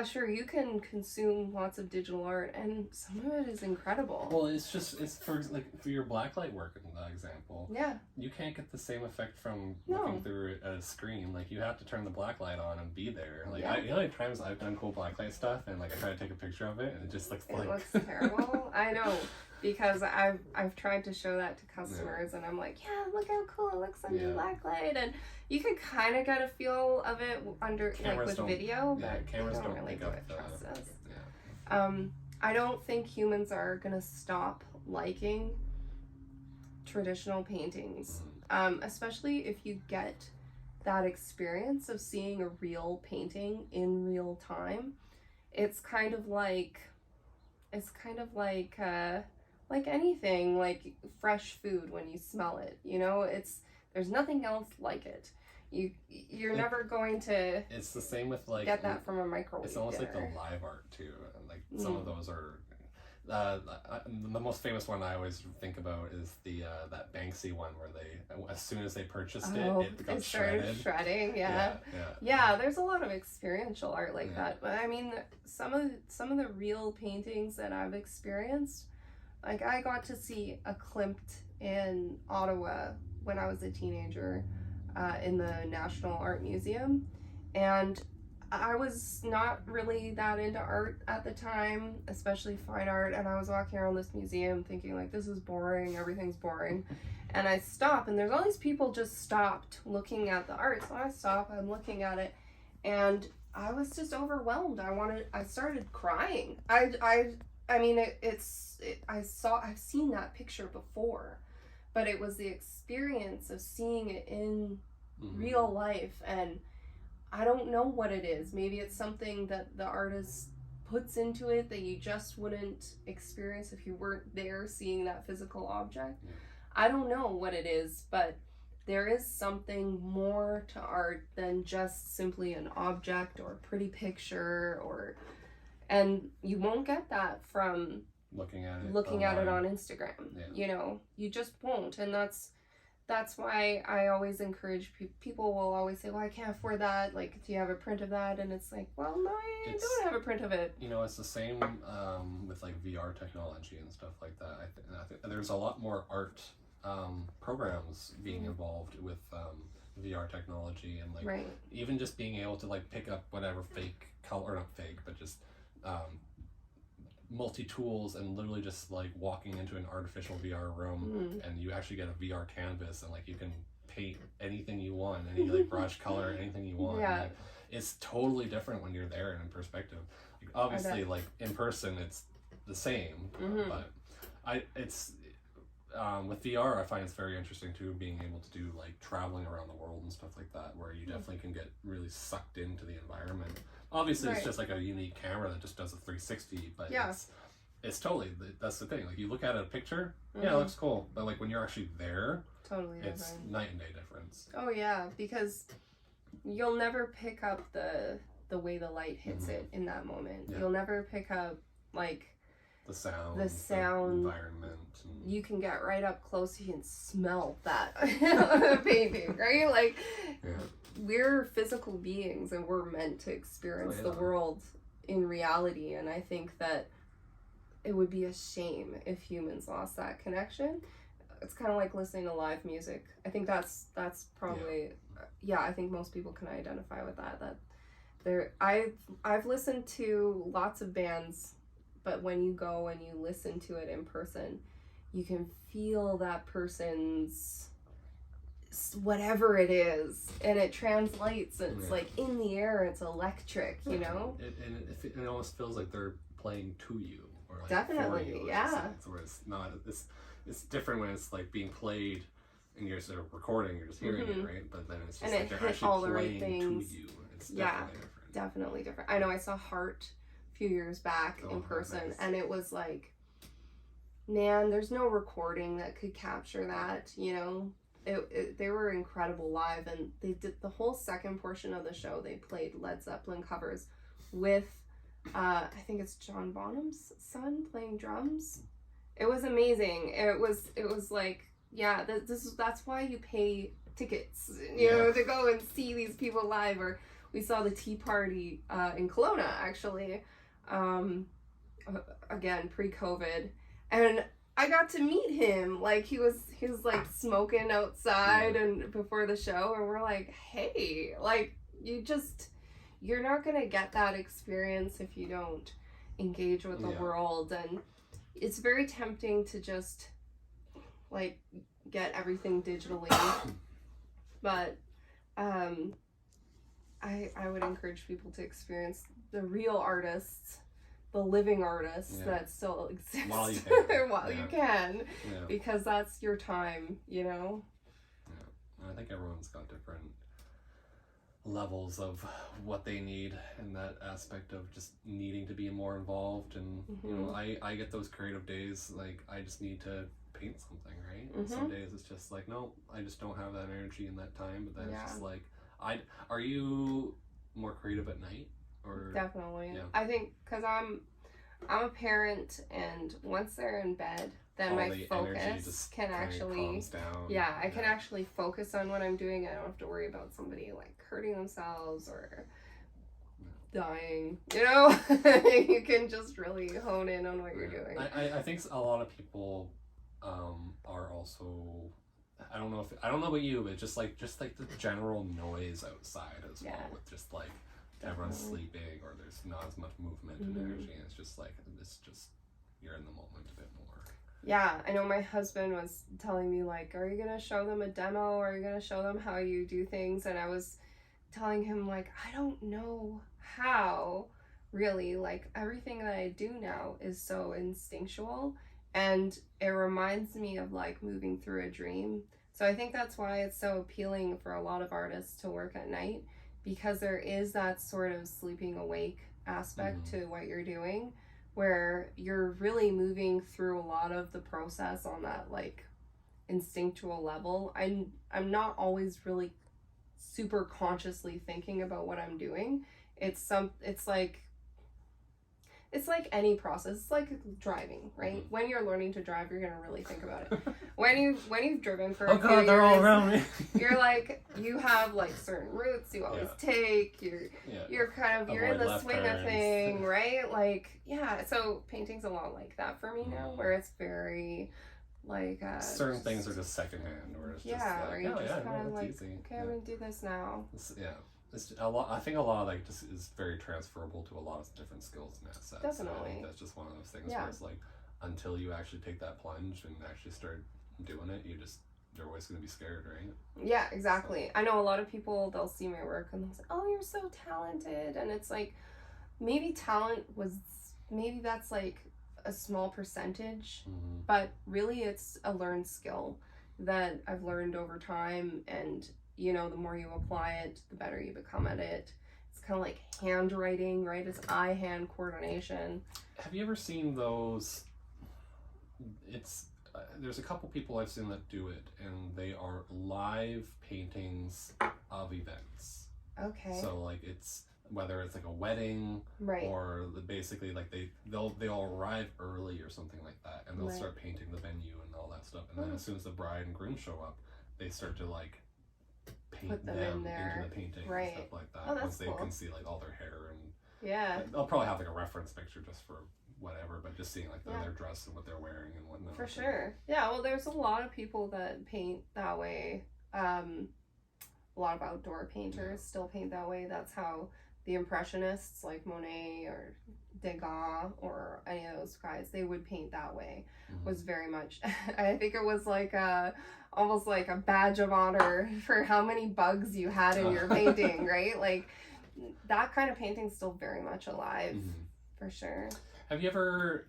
sure, you can consume lots of digital art and some of it is incredible. Well, it's for your blacklight work example. Yeah. You can't get the same effect from looking through a screen. Like, you have to turn the blacklight on and be there. Like, you know, like times I've done cool blacklight stuff and like I try to take a picture of it and it just looks it looks terrible. I know, because I've tried to show that to customers and I'm like, look how cool it looks under blacklight, and you can kind of get a feel of it under cameras like with video, but cameras don't really do it justice. Yeah. I don't think humans are gonna stop liking traditional paintings, especially if you get that experience of seeing a real painting in real time. It's kind of like anything, like fresh food when you smell it, you know, there's nothing else like it. You're never going to. It's the same with like get that from a microwave. It's almost dinner. like the live art too. Like some of those are. The most famous one I always think about is the that Banksy one where they, as soon as they purchased it got shredded. Shredding. Yeah, there's a lot of experiential art like that. But I mean, some of the real paintings that I've experienced, like I got to see a Klimt in Ottawa when I was a teenager, in the National Art Museum, and I was not really that into art at the time, especially fine art, and I was walking around this museum thinking like, this is boring, everything's boring, and I stop and there's all these people just stopped looking at the art, so I stop, I'm looking at it, and I was just overwhelmed. I started crying. I mean, I've seen that picture before, but it was the experience of seeing it in real life, and I don't know what it is. Maybe it's something that the artist puts into it that you just wouldn't experience if you weren't there seeing that physical object. I don't know what it is, but there is something more to art than just simply an object or a pretty picture, or And you won't get that from looking at it on Instagram. Yeah. You know, you just won't. And that's why I always encourage people will always say, well, I can't afford that. Like, do you have a print of that? And it's like, well, no, I don't have a print of it. You know, it's the same with like VR technology and stuff like that. I think there's a lot more art programs being involved with VR technology, and like even just being able to like pick up whatever fake color, or not fake, but just multi-tools, and literally just like walking into an artificial VR room and you actually get a VR canvas, and like you can paint anything you want, any like brush color, anything you want. Yeah. Like, it's totally different when you're there and in perspective. Like, obviously, like in person it's the same, but it's with VR I find it's very interesting too, being able to do like traveling around the world and stuff like that, where you definitely can get really sucked into the environment. Obviously, it's just like a unique camera that just does a 360, but it's totally, that's the thing. Like, you look at a picture, it looks cool, but like when you're actually there, it's night and day difference. Oh yeah, because you'll never pick up the way the light hits it in that moment. Yeah. You'll never pick up like the sound, the environment. You can get right up close, you can smell that painting, right? Like, we're physical beings and we're meant to experience the world in reality, and I think that it would be a shame if humans lost that connection. It's kind of like listening to live music. I think that's probably I think most people can identify with that I've listened to lots of bands, but when you go and you listen to it in person, you can feel that person's whatever it is, and it translates. It's like in the air, it's electric, you know. It almost feels like they're playing to you, or like definitely for you, where it's not. It's different when it's like being played and you're sort of recording, you're just hearing it, right? But then it's just like they're actually playing to you. It's definitely different. I know I saw Heart a few years back in person, and it was like, man, there's no recording that could capture that, you know. They were incredible live, and they did the whole second portion of the show. They played Led Zeppelin covers with I think it's John Bonham's son playing drums. It was amazing. It was like, that's why you pay tickets, you know, to go and see these people live. Or we saw the Tea Party in Kelowna, actually, again pre-COVID, and I got to meet him. Like, he was like smoking outside and before the show, and we're like, hey, like, you're not gonna get that experience if you don't engage with the world. And it's very tempting to just like get everything digitally, but I would encourage people to experience the real artists, the living artists that still exist while you can, because that's your time, you know. I think everyone's got different levels of what they need in that aspect of just needing to be more involved. And you know, I get those creative days, like I just need to paint something, right? And some days it's just like, no, I just don't have that energy in that time. But then it's just like, are you more creative at night? Or definitely, I think because I'm a parent, and once they're in bed, then my focus can actually calms down. I can actually focus on what I'm doing. I don't have to worry about somebody like hurting themselves or dying, you know. You can just really hone in on what you're doing. I think a lot of people are also, I don't know about you, but just like the general noise outside as well, with just like everyone's sleeping, or there's not as much movement and energy, and it's just like, you're in the moment a bit more. Yeah, I know my husband was telling me, like, are you gonna show them a demo, or are you gonna show them how you do things? And I was telling him, like, I don't know how, really. Like, everything that I do now is so instinctual, and it reminds me of like moving through a dream. So I think that's why it's so appealing for a lot of artists to work at night, because there is that sort of sleeping awake aspect to what you're doing, where you're really moving through a lot of the process on that like instinctual level. I'm not always really super consciously thinking about what I'm doing. It's like it's like any process. It's like driving, right? When you're learning to drive, you're gonna really think about it. When you've driven for a few God, they're all years, around me. you're like, you have like certain routes you always take. You're kind of, you're in the swing of thing, right? Like, yeah. So painting's a lot like that for me now, where it's very like certain things are just secondhand, or it's just like, or you just kind of like, easy. Okay, I'm gonna do this now. It's a lot. I think a lot of like just is very transferable to a lot of different skills and assets. Definitely. And I think that's just one of those things where it's like, until you actually take that plunge and actually start doing it, you're always going to be scared, right? Yeah, exactly. So. I know a lot of people, they'll see my work and they'll say, "Oh, you're so talented," and it's like, maybe that's like a small percentage, but really it's a learned skill that I've learned over time, and you know, the more you apply it, the better you become at it. It's kind of like handwriting, right? It's eye-hand coordination. Have you ever seen those? There's a couple people I've seen that do it, and they are live paintings of events. Okay. So like it's whether it's like a wedding, right, or basically like they'll arrive early or something like that, and they'll start painting the venue and all that stuff, and then as soon as the bride and groom show up, they start to like paint them into the painting and stuff like that. Once they can see like all their hair, and they'll probably have like a reference picture just for whatever, but just seeing like their dress and what they're wearing and whatnot. For sure. Yeah, well, there's a lot of people that paint that way. A lot of outdoor painters still paint that way. That's how the Impressionists like Monet or Degas or any of those guys, they would paint that way. Was very much, I think it was like almost like a badge of honor for how many bugs you had in your painting, right? Like that kind of painting's still very much alive, for sure. Have you ever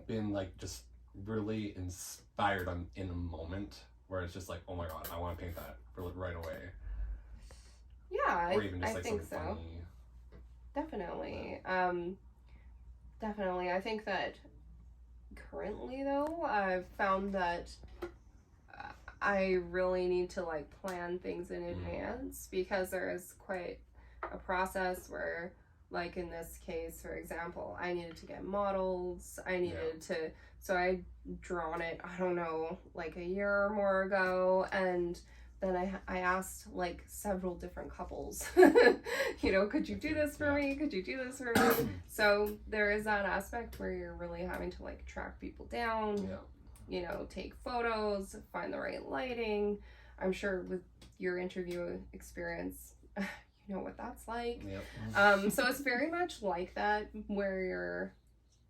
been like just really inspired in a moment where it's just like, oh my god, I want to paint that right away? Yeah, or even just like think something so. Funny. Definitely. Definitely. I think that currently though, I've found that I really need to like plan things in advance, because there is quite a process where, like in this case, for example, I needed to get models. I needed to, so I drawn it, I don't know, like a year or more ago, and then I asked like several different couples, you know, could you do this for me? Could you do this for me? So there is that aspect where you're really having to like track people down, you know, take photos, find the right lighting. I'm sure with your interview experience, you know what that's like. So it's very much like that, where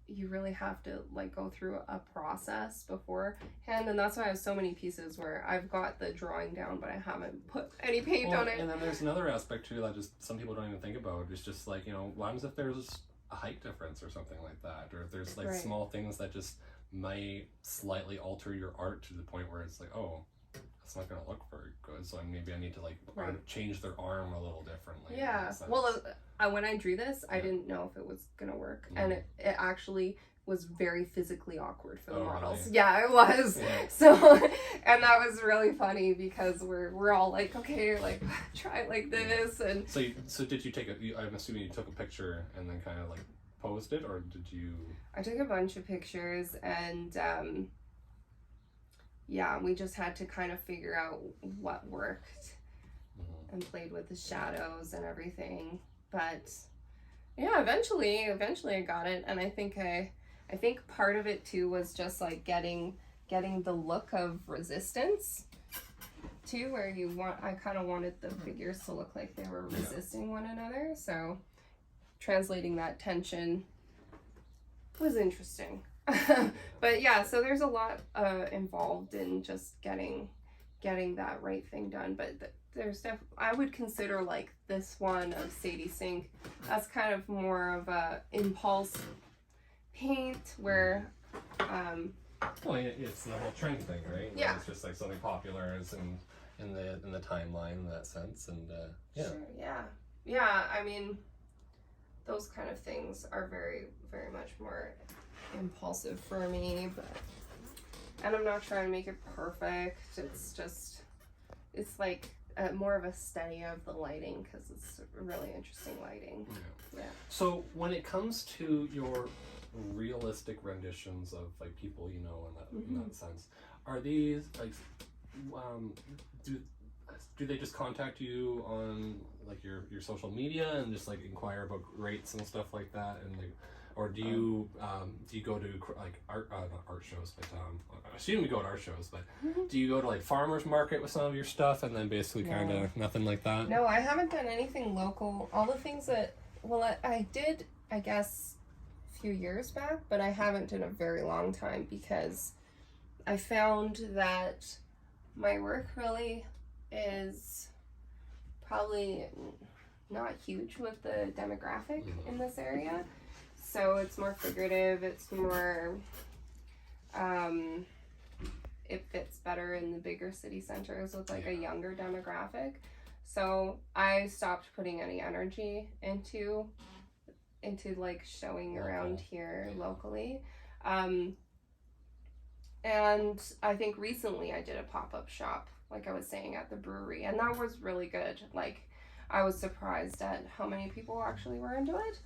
you really have to like go through a process beforehand, and that's why I have so many pieces where I've got the drawing down but I haven't put any paint on it. And then there's another aspect too that just some people don't even think about. It's just like, you know, what happens if there's a height difference or something like that, or if there's like small things that just might slightly alter your art to the point where it's like, oh, it's not going to look very good, so maybe I need to like change their arm a little differently. Well, when I drew this, I didn't know if it was going to work, and it actually was very physically awkward for the models. Really? Yeah, it was. So, and that was really funny, because we're all like, okay, like try it like this, and so did you take I'm assuming you took a picture and then kind of like posed it, or did you? I took a bunch of pictures, and we just had to kind of figure out what worked, and played with the shadows and everything. But yeah, eventually I got it, and I think part of it too was just like getting the look of resistance too, where I kind of wanted the figures to look like they were resisting one another. So translating that tension was interesting. But yeah, so there's a lot involved in just getting that right thing done. But I would consider like this one of Sadie Sink, that's kind of more of a impulse paint, where well, it's the whole trend thing, right? Yeah, it's just like something popular is in the timeline in that sense, and Sure, yeah. I mean, those kind of things are very, very much more impulsive for me, and I'm not trying to make it perfect. It's like more of a study of the lighting, because it's really interesting lighting. So when it comes to your realistic renditions of like people you know in that sense. Are these like do they just contact you on like your social media and just like inquire about rates and stuff like that, and like, or do you go to like not art shows, but I assume you go to art shows, but do you go to like farmers market with some of your stuff and then basically kind of nothing like that? No, I haven't done anything local. All the things that I did, I guess, a few years back, but I haven't in a very long time because I found that my work really is probably not huge with the demographic in this area. So it's more figurative, it's more, it fits better in the bigger city centers with like a younger demographic. So I stopped putting any energy into like showing around here locally. And I think recently I did a pop-up shop, like I was saying, at the brewery, and that was really good. Like, I was surprised at how many people actually were into it.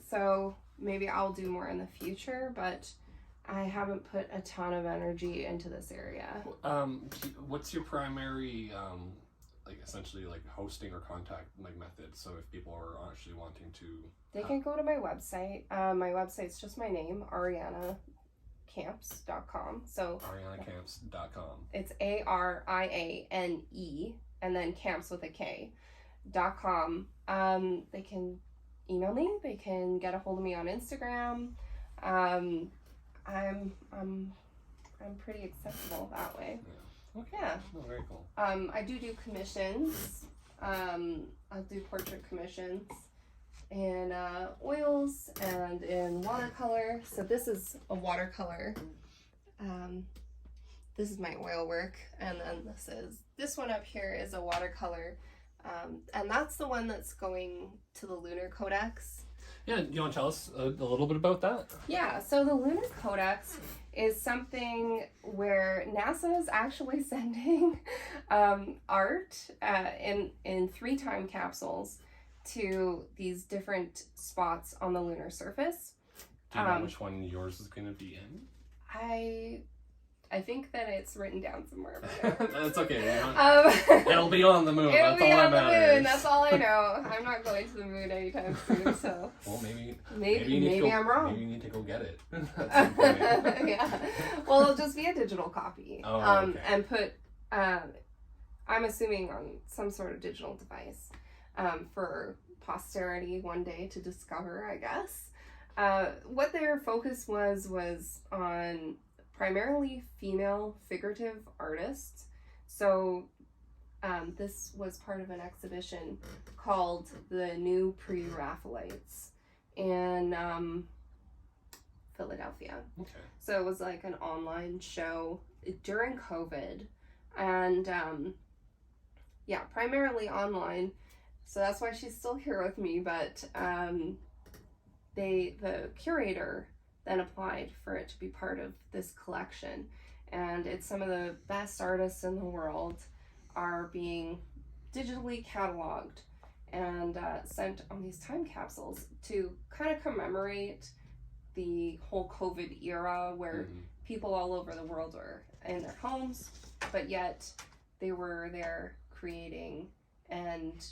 So maybe I'll do more in the future, but I haven't put a ton of energy into this area. What's your primary, like essentially like hosting or contact like method? So if people are actually wanting to, they can go to my website. My website's just my name, Ariane Kamps.com. So ArianeKamps.com. It's ARIANE and then Kamps with a K.com. They can email me. They can get a hold of me on Instagram. I'm pretty accessible that way. Yeah. Okay. Yeah. Oh, very cool. I do commissions. I'll do portrait commissions in oils and in watercolor. So this is a watercolor. This is my oil work, and then this one up here is a watercolor, and that's the one that's going to the Lunar Codex. Yeah, do you want to tell us a little bit about that? Yeah, so the Lunar Codex is something where NASA is actually sending art in 3 time capsules to these different spots on the lunar surface. Do you know which one yours is going to be in? I think that it's written down somewhere. That's okay. It'll be on the moon. That's all that matters. That's all I know. I'm not going to the moon anytime soon, so. Well, maybe I'm wrong. Maybe you need to go get it. Yeah. Well, it'll just be a digital copy. Okay. And put, I'm assuming on some sort of digital device, for posterity one day to discover, I guess. What their focus was on primarily female figurative artists. So this was part of an exhibition called The New Pre-Raphaelites in Philadelphia. Okay. So it was like an online show during COVID, and primarily online. So that's why she's still here with me, but the curator then applied for it to be part of this collection, and it's some of the best artists in the world are being digitally cataloged and sent on these time capsules to kind of commemorate the whole COVID era where people all over the world were in their homes, but yet they were there creating and,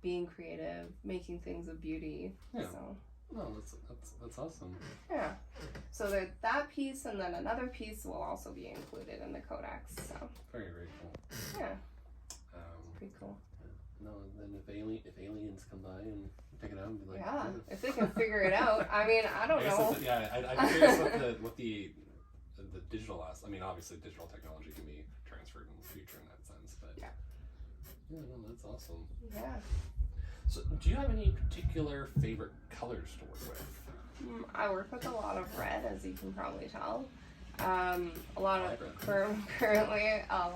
being creative, making things of beauty. Yeah. So. Oh, that's awesome. Yeah. So that piece and then another piece will also be included in the codex. So. Very, very cool. Yeah. Pretty cool. No, then if aliens come by and pick it up and be like, yeah, if they can figure it out. I mean, I don't know. I'm curious what the digital aspect. I mean, obviously, digital technology can be transferred in the future in that sense, but yeah, no, that's awesome. Yeah. So, do you have any particular favorite colors to work with? I work with a lot of red, as you can probably tell. A lot of currently a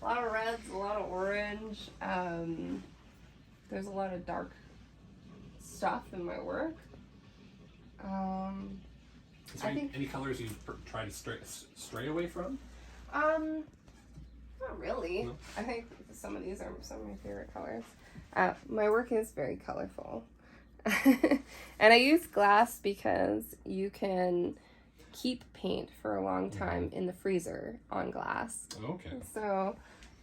lot of reds, a lot of orange. There's a lot of dark stuff in my work. Is there any colors you try to stray away from? Not really. No? I think some of these are some of my favorite colors. My work is very colorful. And I use glass because you can keep paint for a long time in the freezer on glass. Okay. So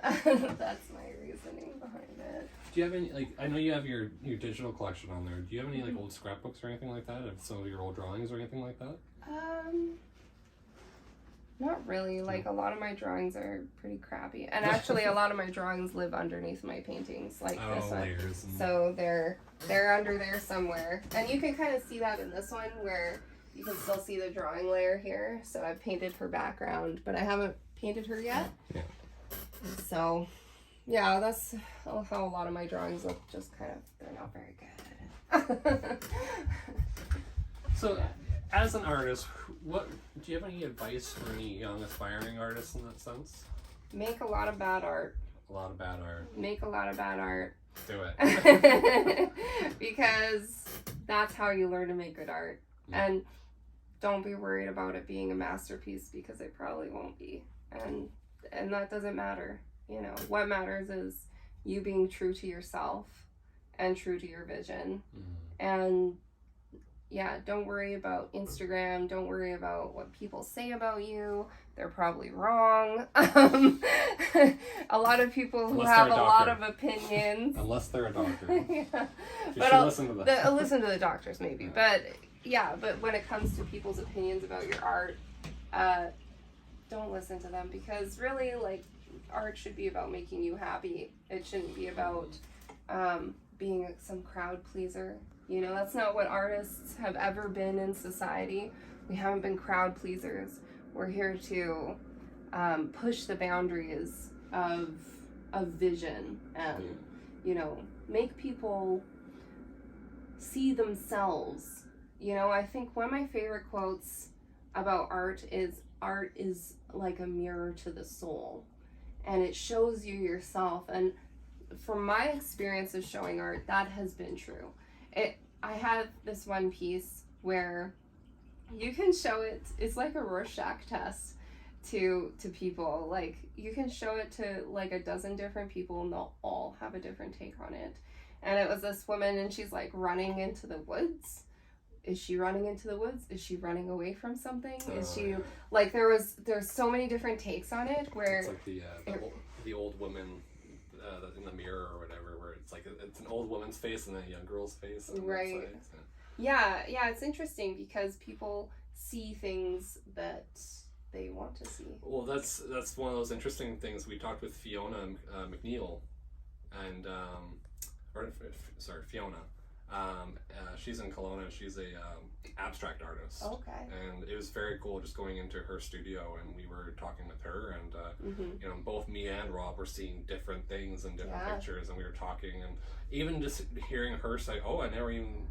that's my reasoning behind it. Do you have any, like, I know you have your digital collection on there. Do you have any, like, old scrapbooks or anything like that? Of some of your old drawings or anything like that? Not really. Like, a lot of my drawings are pretty crappy. And actually, a lot of my drawings live underneath my paintings, like this one. Layers. So they're under there somewhere. And you can kind of see that in this one, where you can still see the drawing layer here. So I've painted her background, but I haven't painted her yet. Yeah. So, yeah, that's how a lot of my drawings look. Just kind of, they're not very good. So, as an artist, what do you have any advice for any young aspiring artists in that sense? Make a lot of bad art. A lot of bad art. Make a lot of bad art. Do it. Because that's how you learn to make good art. Yeah. And don't be worried about it being a masterpiece, because it probably won't be. And that doesn't matter. You know, what matters is you being true to yourself and true to your vision. And yeah, don't worry about Instagram. Don't worry about what people say about you. They're probably wrong. A lot of people who have a lot of opinions. Unless they're a doctor. Yeah. You But should listen to them. listen to the doctors maybe. But yeah, but when it comes to people's opinions about your art, don't listen to them, because really, like, art should be about making you happy. It shouldn't be about being some crowd pleaser. You know, that's not what artists have ever been in society. We haven't been crowd pleasers. We're here to push the boundaries of vision and, you know, make people see themselves. You know, I think one of my favorite quotes about art is like a mirror to the soul, and it shows you yourself. And from my experience of showing art, that has been true. I have this one piece where you can show it. It's like a Rorschach test to people. Like, you can show it to like a dozen different people, and they'll all have a different take on it. And it was this woman, and she's like running into the woods. Is she running into the woods? Is she running away from something? Is she like, there's so many different takes on it, where it's like the old woman in the mirror or whatever, where it's like it's an old woman's face and then a young girl's face. Right. Yeah, it's interesting because people see things that they want to see. Well, that's one of those interesting things. We talked with Fiona McNeil, and Fiona. She's in Kelowna. She's a abstract artist. Okay. And it was very cool just going into her studio, and we were talking with her, and you know, both me and Rob were seeing different things and different pictures, and we were talking, and even just hearing her say, "Oh, I never even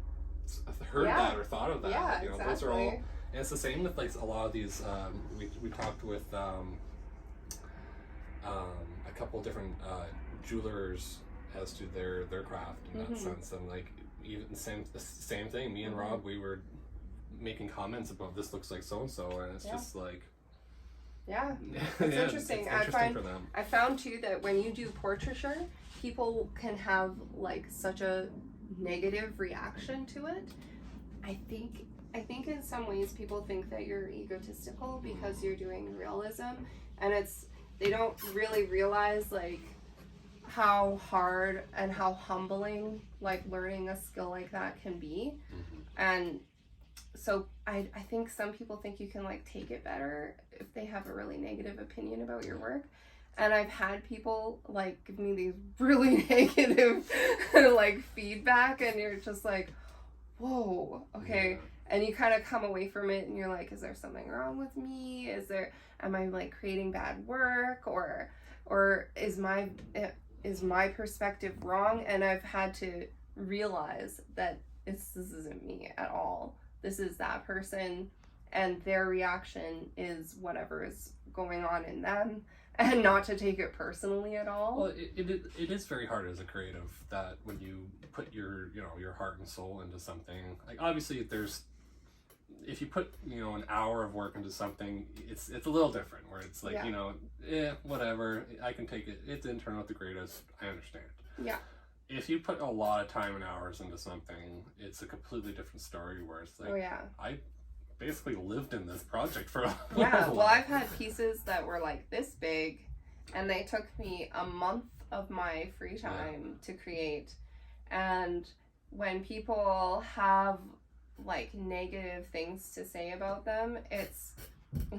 heard that or thought of that." Yeah, you know, exactly. those are all. And it's the same with like a lot of these. We talked with a couple different jewelers as to their craft in that sense, and like even the same thing. Me and Rob, we were making comments about this looks like so and so, and it's just like. Yeah, it's interesting. It's interesting for them. I found too that when you do portraiture, people can have like such a negative reaction to it. I think in some ways people think that you're egotistical because you're doing realism, and they don't really realize like how hard and how humbling like learning a skill like that can be. And so I think some people think you can like take it better if they have a really negative opinion about your work. And I've had people like give me these really negative like feedback, and you're just like, whoa, okay. And you kind of come away from it and you're like, is there something wrong with me? Am I like creating bad work, or is my perspective wrong? And I've had to realize that this isn't me at all. This is that person, and their reaction is whatever is going on in them, and not to take it personally at all. Well, it is very hard as a creative that when you put your heart and soul into something, like obviously if you put an hour of work into something, it's a little different, where it's like whatever, I can take it. It didn't turn out the greatest. I understand. Yeah. if you put a lot of time and hours into something, it's a completely different story where it's like, Oh yeah. I basically lived in this project for a Yeah, while. well, I've had pieces that were like this big, and they took me a month of my free time to create. And when people have like negative things to say about them, it's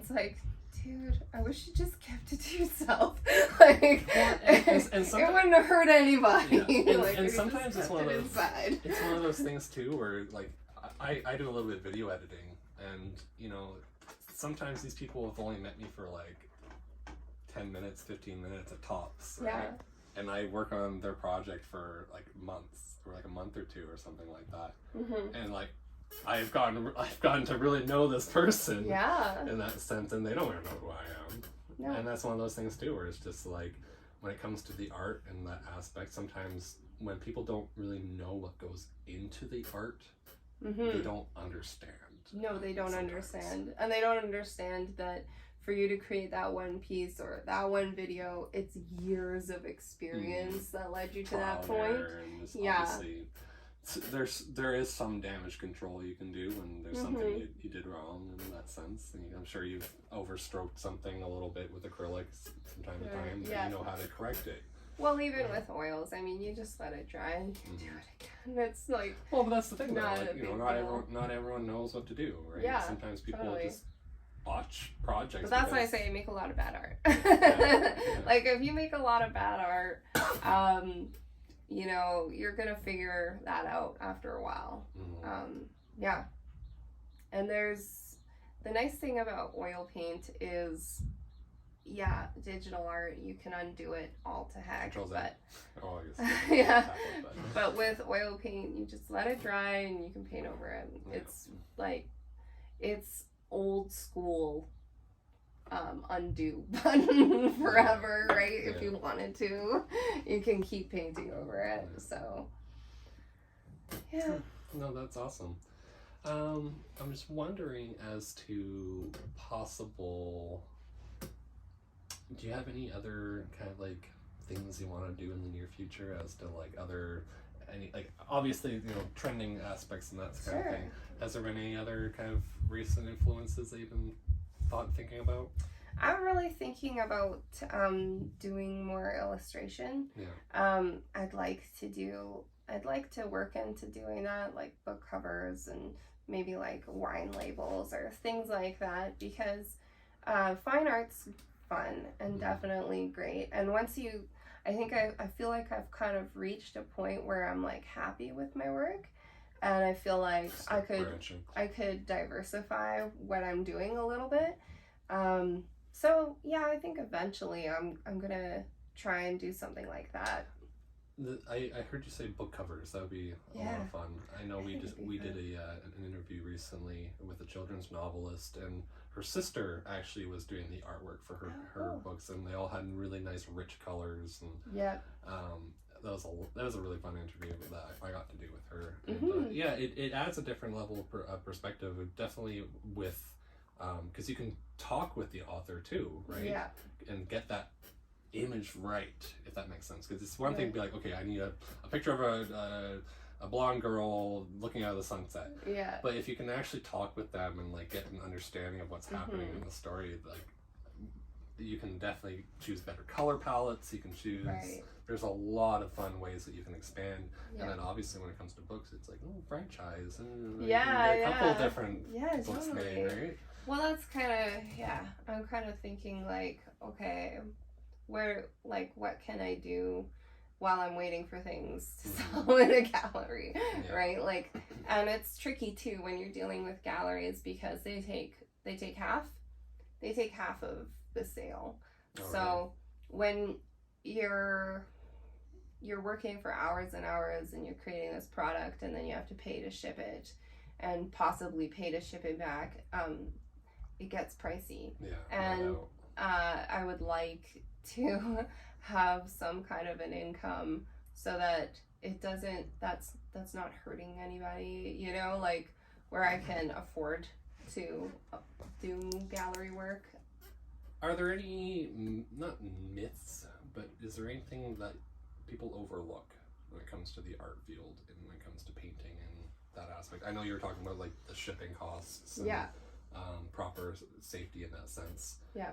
like, dude, I wish you just kept it to yourself. Like, and it wouldn't have hurt anybody. Yeah. Like, and if you sometimes just it's one of kept it those inside. it's one of those things too where like I do a little bit of video editing, and you know, sometimes these people have only met me for like 10 minutes, 15 minutes at tops, right? Yeah. And I work on their project for like months, or like a month or two or something like that. And like I've gotten to really know this person in that sense, and they don't even know who I am. No. And that's one of those things too where it's just like, when it comes to the art and that aspect, sometimes when people don't really know what goes into the art, they don't understand. No, they don't understand. And they don't understand that for you to create that one piece or that one video, it's years of experience that led you to that point. Yeah. There is some damage control you can do when there's something you did wrong in that sense. And I'm sure you've overstroked something a little bit with acrylics from time to time, but you know how to correct it. Well, even with oils, I mean, you just let it dry and you can do it again. It's like, well, but that's the thing, though. Like, you know, not everyone knows what to do, right? Yeah, sometimes people just botch projects. But that's why I say make a lot of bad art. Like, if you make a lot of bad art, you know, you're gonna figure that out after a while. Yeah. And there's the nice thing about oil paint is, digital art, you can undo it all to heck. But but with oil paint, you just let it dry and you can paint over it. It's like, it's old school undo button forever, right? If you wanted to, you can keep painting over it. So no, that's awesome. I'm just wondering as to possible, do you have any other kind of like things you want to do in the near future as to like any, like, obviously, you know, trending aspects and that kind of thing. Has there been any other kind of recent influences that you've been thinking about? I'm really thinking about doing more illustration. I'd like to work into doing that, like book covers and maybe like wine labels or things like that, because fine art's fun and definitely great. And once I feel like I've kind of reached a point where I'm like happy with my work, and I feel like I could diversify what I'm doing a little bit. So yeah, I think eventually I'm gonna try and do something like that. I heard you say book covers. That would be a lot of fun. I know we did an interview recently with a children's novelist, and her sister actually was doing the artwork for her books, and they all had really nice rich colors. And that was a really fun interview that I got to do with her. And, it adds a different level of perspective, definitely with because you can talk with the author too, right? Yeah. And get that image right, if that makes sense. Because it's one thing to be like, okay, I need a picture of a blonde girl looking out of the sunset. Yeah. But if you can actually talk with them and like get an understanding of what's happening in the story, like you can definitely choose better color palettes. You can choose. Right. There's a lot of fun ways that you can expand. And then obviously when it comes to books, it's like, franchise. And you can get a couple different books made, right? Well, that's kind of, I'm kind of thinking like, okay, what can I do while I'm waiting for things to sell in a gallery, right? Like, and it's tricky too when you're dealing with galleries, because they take half of the sale. So when you're working for hours and hours and you're creating this product, and then you have to pay to ship it and possibly pay to ship it back, it gets pricey. And I would like to have some kind of an income so that it doesn't, that's not hurting anybody, you know, like where I can afford to do gallery work. Are there any, not myths, but is there anything that people overlook when it comes to the art field and when it comes to painting and that aspect? I know you were talking about like the shipping costs and proper safety in that sense. Yeah.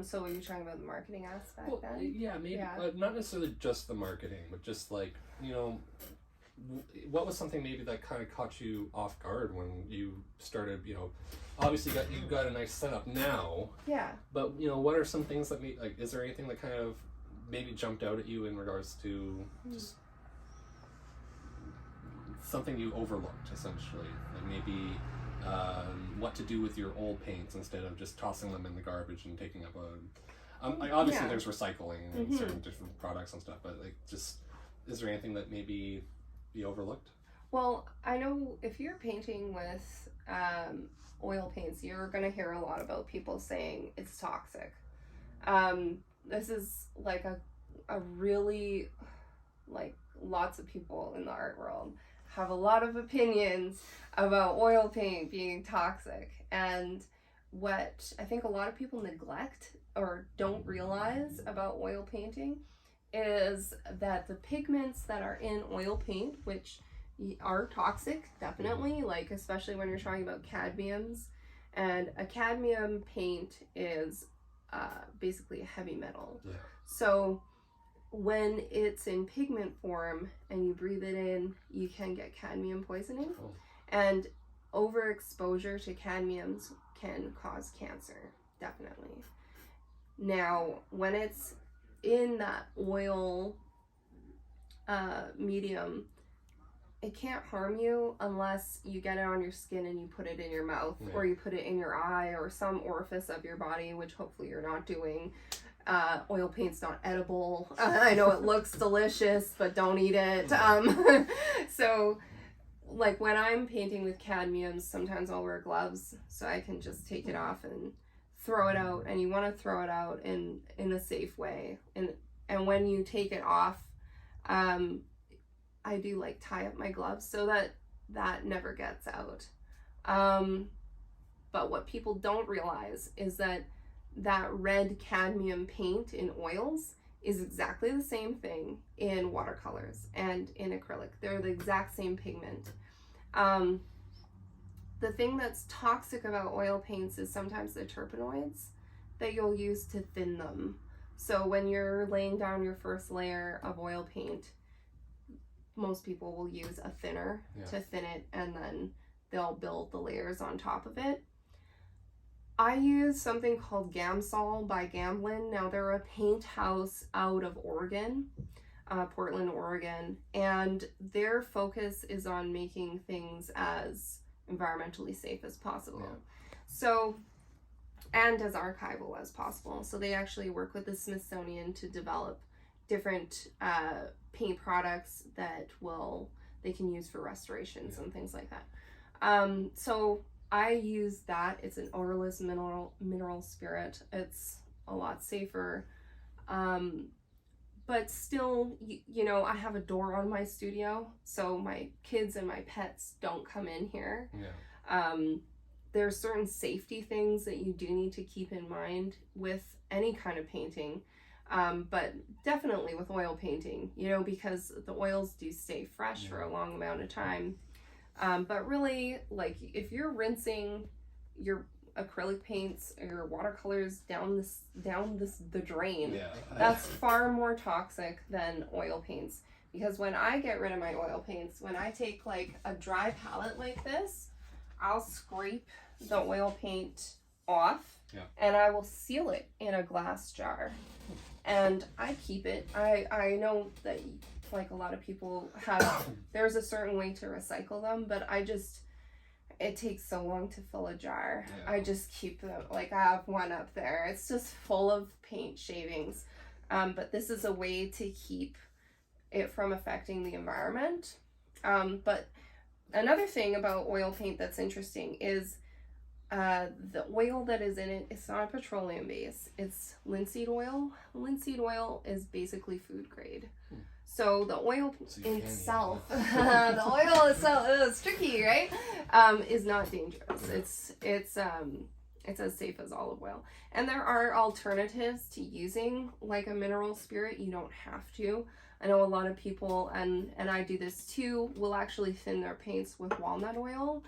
So were you talking about the marketing aspect then? Yeah, maybe not necessarily just the marketing, but just like, you know, what was something maybe that kind of caught you off guard when you started, you know, obviously you got a nice setup now. Yeah. But, you know, what are some things that like, is there anything that kind of maybe jumped out at you in regards to just something you overlooked, essentially? Like maybe what to do with your old paints instead of just tossing them in the garbage and taking up like obviously there's recycling and certain different products and stuff, but like just, is there anything that maybe you overlooked? Well, I know if you're painting with oil paints, you're going to hear a lot about people saying it's toxic. This is like a really, like, lots of people in the art world have a lot of opinions about oil paint being toxic. And what I think a lot of people neglect or don't realize about oil painting is that the pigments that are in oil paint, which are toxic, definitely, like especially when you're talking about cadmiums, and a cadmium paint is basically a heavy metal. Yeah. So when it's in pigment form and you breathe it in, you can get cadmium poisoning. Oh. And overexposure to cadmiums can cause cancer, definitely. Now, when it's in that oil medium, it can't harm you unless you get it on your skin and you put it in your mouth, or you put it in your eye or some orifice of your body, which hopefully you're not doing. Oil paint's not edible. I know it looks delicious, but don't eat it. So like when I'm painting with cadmiums, sometimes I'll wear gloves so I can just take it off and throw it out. And you want to throw it out in a safe way. And when you take it off, I do like tie up my gloves so that never gets out. But what people don't realize is that red cadmium paint in oils is exactly the same thing in watercolors and in acrylic. They're the exact same pigment. The thing that's toxic about oil paints is sometimes the terpenoids that you'll use to thin them. So when you're laying down your first layer of oil paint, most people will use a thinner to thin it, and then they'll build the layers on top of it. I use something called Gamsol by Gamblin. Now they're a paint house out of Oregon, Portland, Oregon, and their focus is on making things as environmentally safe as possible. Yeah. So, and as archival as possible. So they actually work with the Smithsonian to develop different paint products that they can use for restorations and things like that. So I use that. It's an odorless mineral spirit. It's a lot safer. But still, you know, I have a door on my studio, so my kids and my pets don't come in here. Yeah. There's certain safety things that you do need to keep in mind with any kind of painting. But definitely with oil painting, you know, because the oils do stay fresh for a long amount of time. But really, like, if you're rinsing your acrylic paints or your watercolors down the drain, that's far more toxic than oil paints. Because when I get rid of my oil paints, when I take like a dry palette like this, I'll scrape the oil paint off and I will seal it in a glass jar. And I keep it. I know that like a lot of people have, there's a certain way to recycle them, but it takes so long to fill a jar. Yeah. I just keep them, like I have one up there. It's just full of paint shavings. But this is a way to keep it from affecting the environment. But another thing about oil paint that's interesting is the oil that is in it, it's not a petroleum base. It's linseed oil. Linseed oil is basically food grade. So the oil itself, the oil itself, it's tricky, right? Is not dangerous. It's as safe as olive oil. And there are alternatives to using like a mineral spirit. You don't have to. I know a lot of people, and I do this too, will actually thin their paints with walnut oil.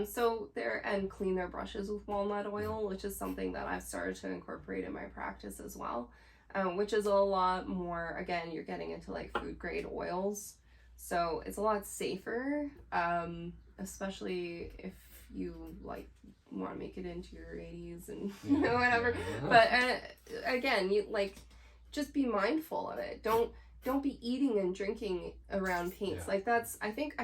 So and clean their brushes with walnut oil, which is something that I've started to incorporate in my practice as well. Which is a lot more, again, you're getting into like food grade oils. So it's a lot safer, especially if you like want to make it into your 80s and whatever. But again, you like just be mindful of it. Don't be eating and drinking around paints. Like I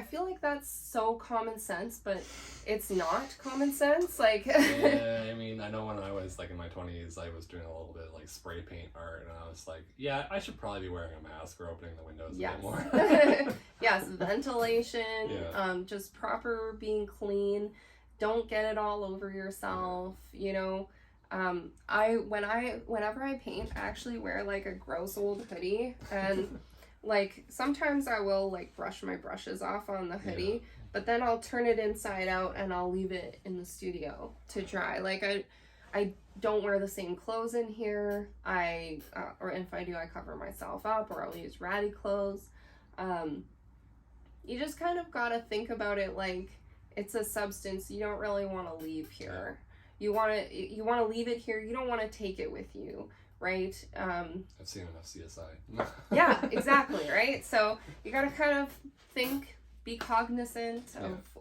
feel like that's so common sense, but it's not common sense. Like yeah, I mean, I know when I was like in my 20s, I was doing a little bit like spray paint art, and I was like, yeah, I should probably be wearing a mask or opening the windows a bit more. Yes, ventilation, just proper being clean. Don't get it all over yourself, you know. Whenever I paint, I actually wear like a gross old hoodie, and like sometimes I will like brush my brushes off on the hoodie, but then I'll turn it inside out and I'll leave it in the studio to dry. Like I don't wear the same clothes in here. Or if I do, I cover myself up, or I'll use ratty clothes. You just kind of gotta think about it like it's a substance you don't really want to leave here. You want to leave it here. You don't want to take it with you, right? I've seen enough CSI. Yeah, exactly, right? So you got to kind of think, be cognizant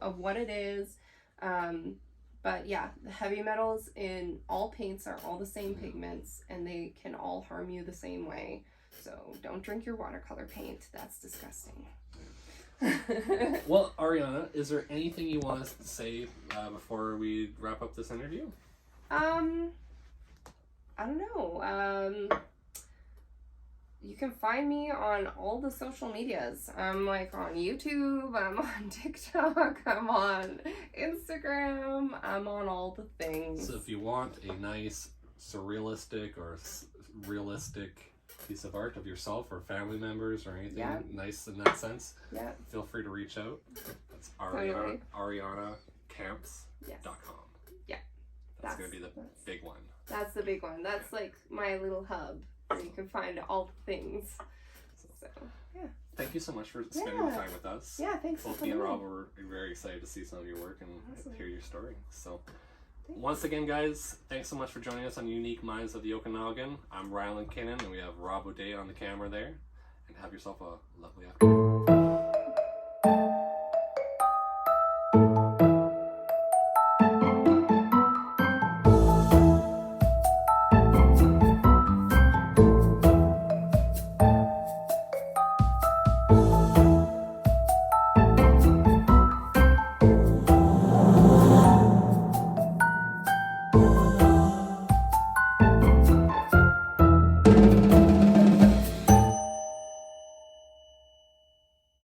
of what it is. But yeah, the heavy metals in all paints are all the same pigments, and they can all harm you the same way. So don't drink your watercolor paint. That's disgusting. Well, Ariana, is there anything you want us to say before we wrap up this interview? I don't know. You can find me on all the social medias. I'm like on YouTube, I'm on TikTok, I'm on Instagram, I'm on all the things. So if you want a nice surrealistic or realistic piece of art of yourself or family members or anything nice in that sense, feel free to reach out. That's Ariane Kamps.com. That's going to be the big one. That's the big one. That's like my little hub where you can find all the things. So thank you so much for spending time with us. Yeah, thanks. Both me and Rob were very excited to see some of your work and hear your story. So once again, guys, thanks so much for joining us on Unique Minds of the Okanagan. I'm Rylan Kinnan, and we have Rob O'Day on the camera there. And have yourself a lovely afternoon.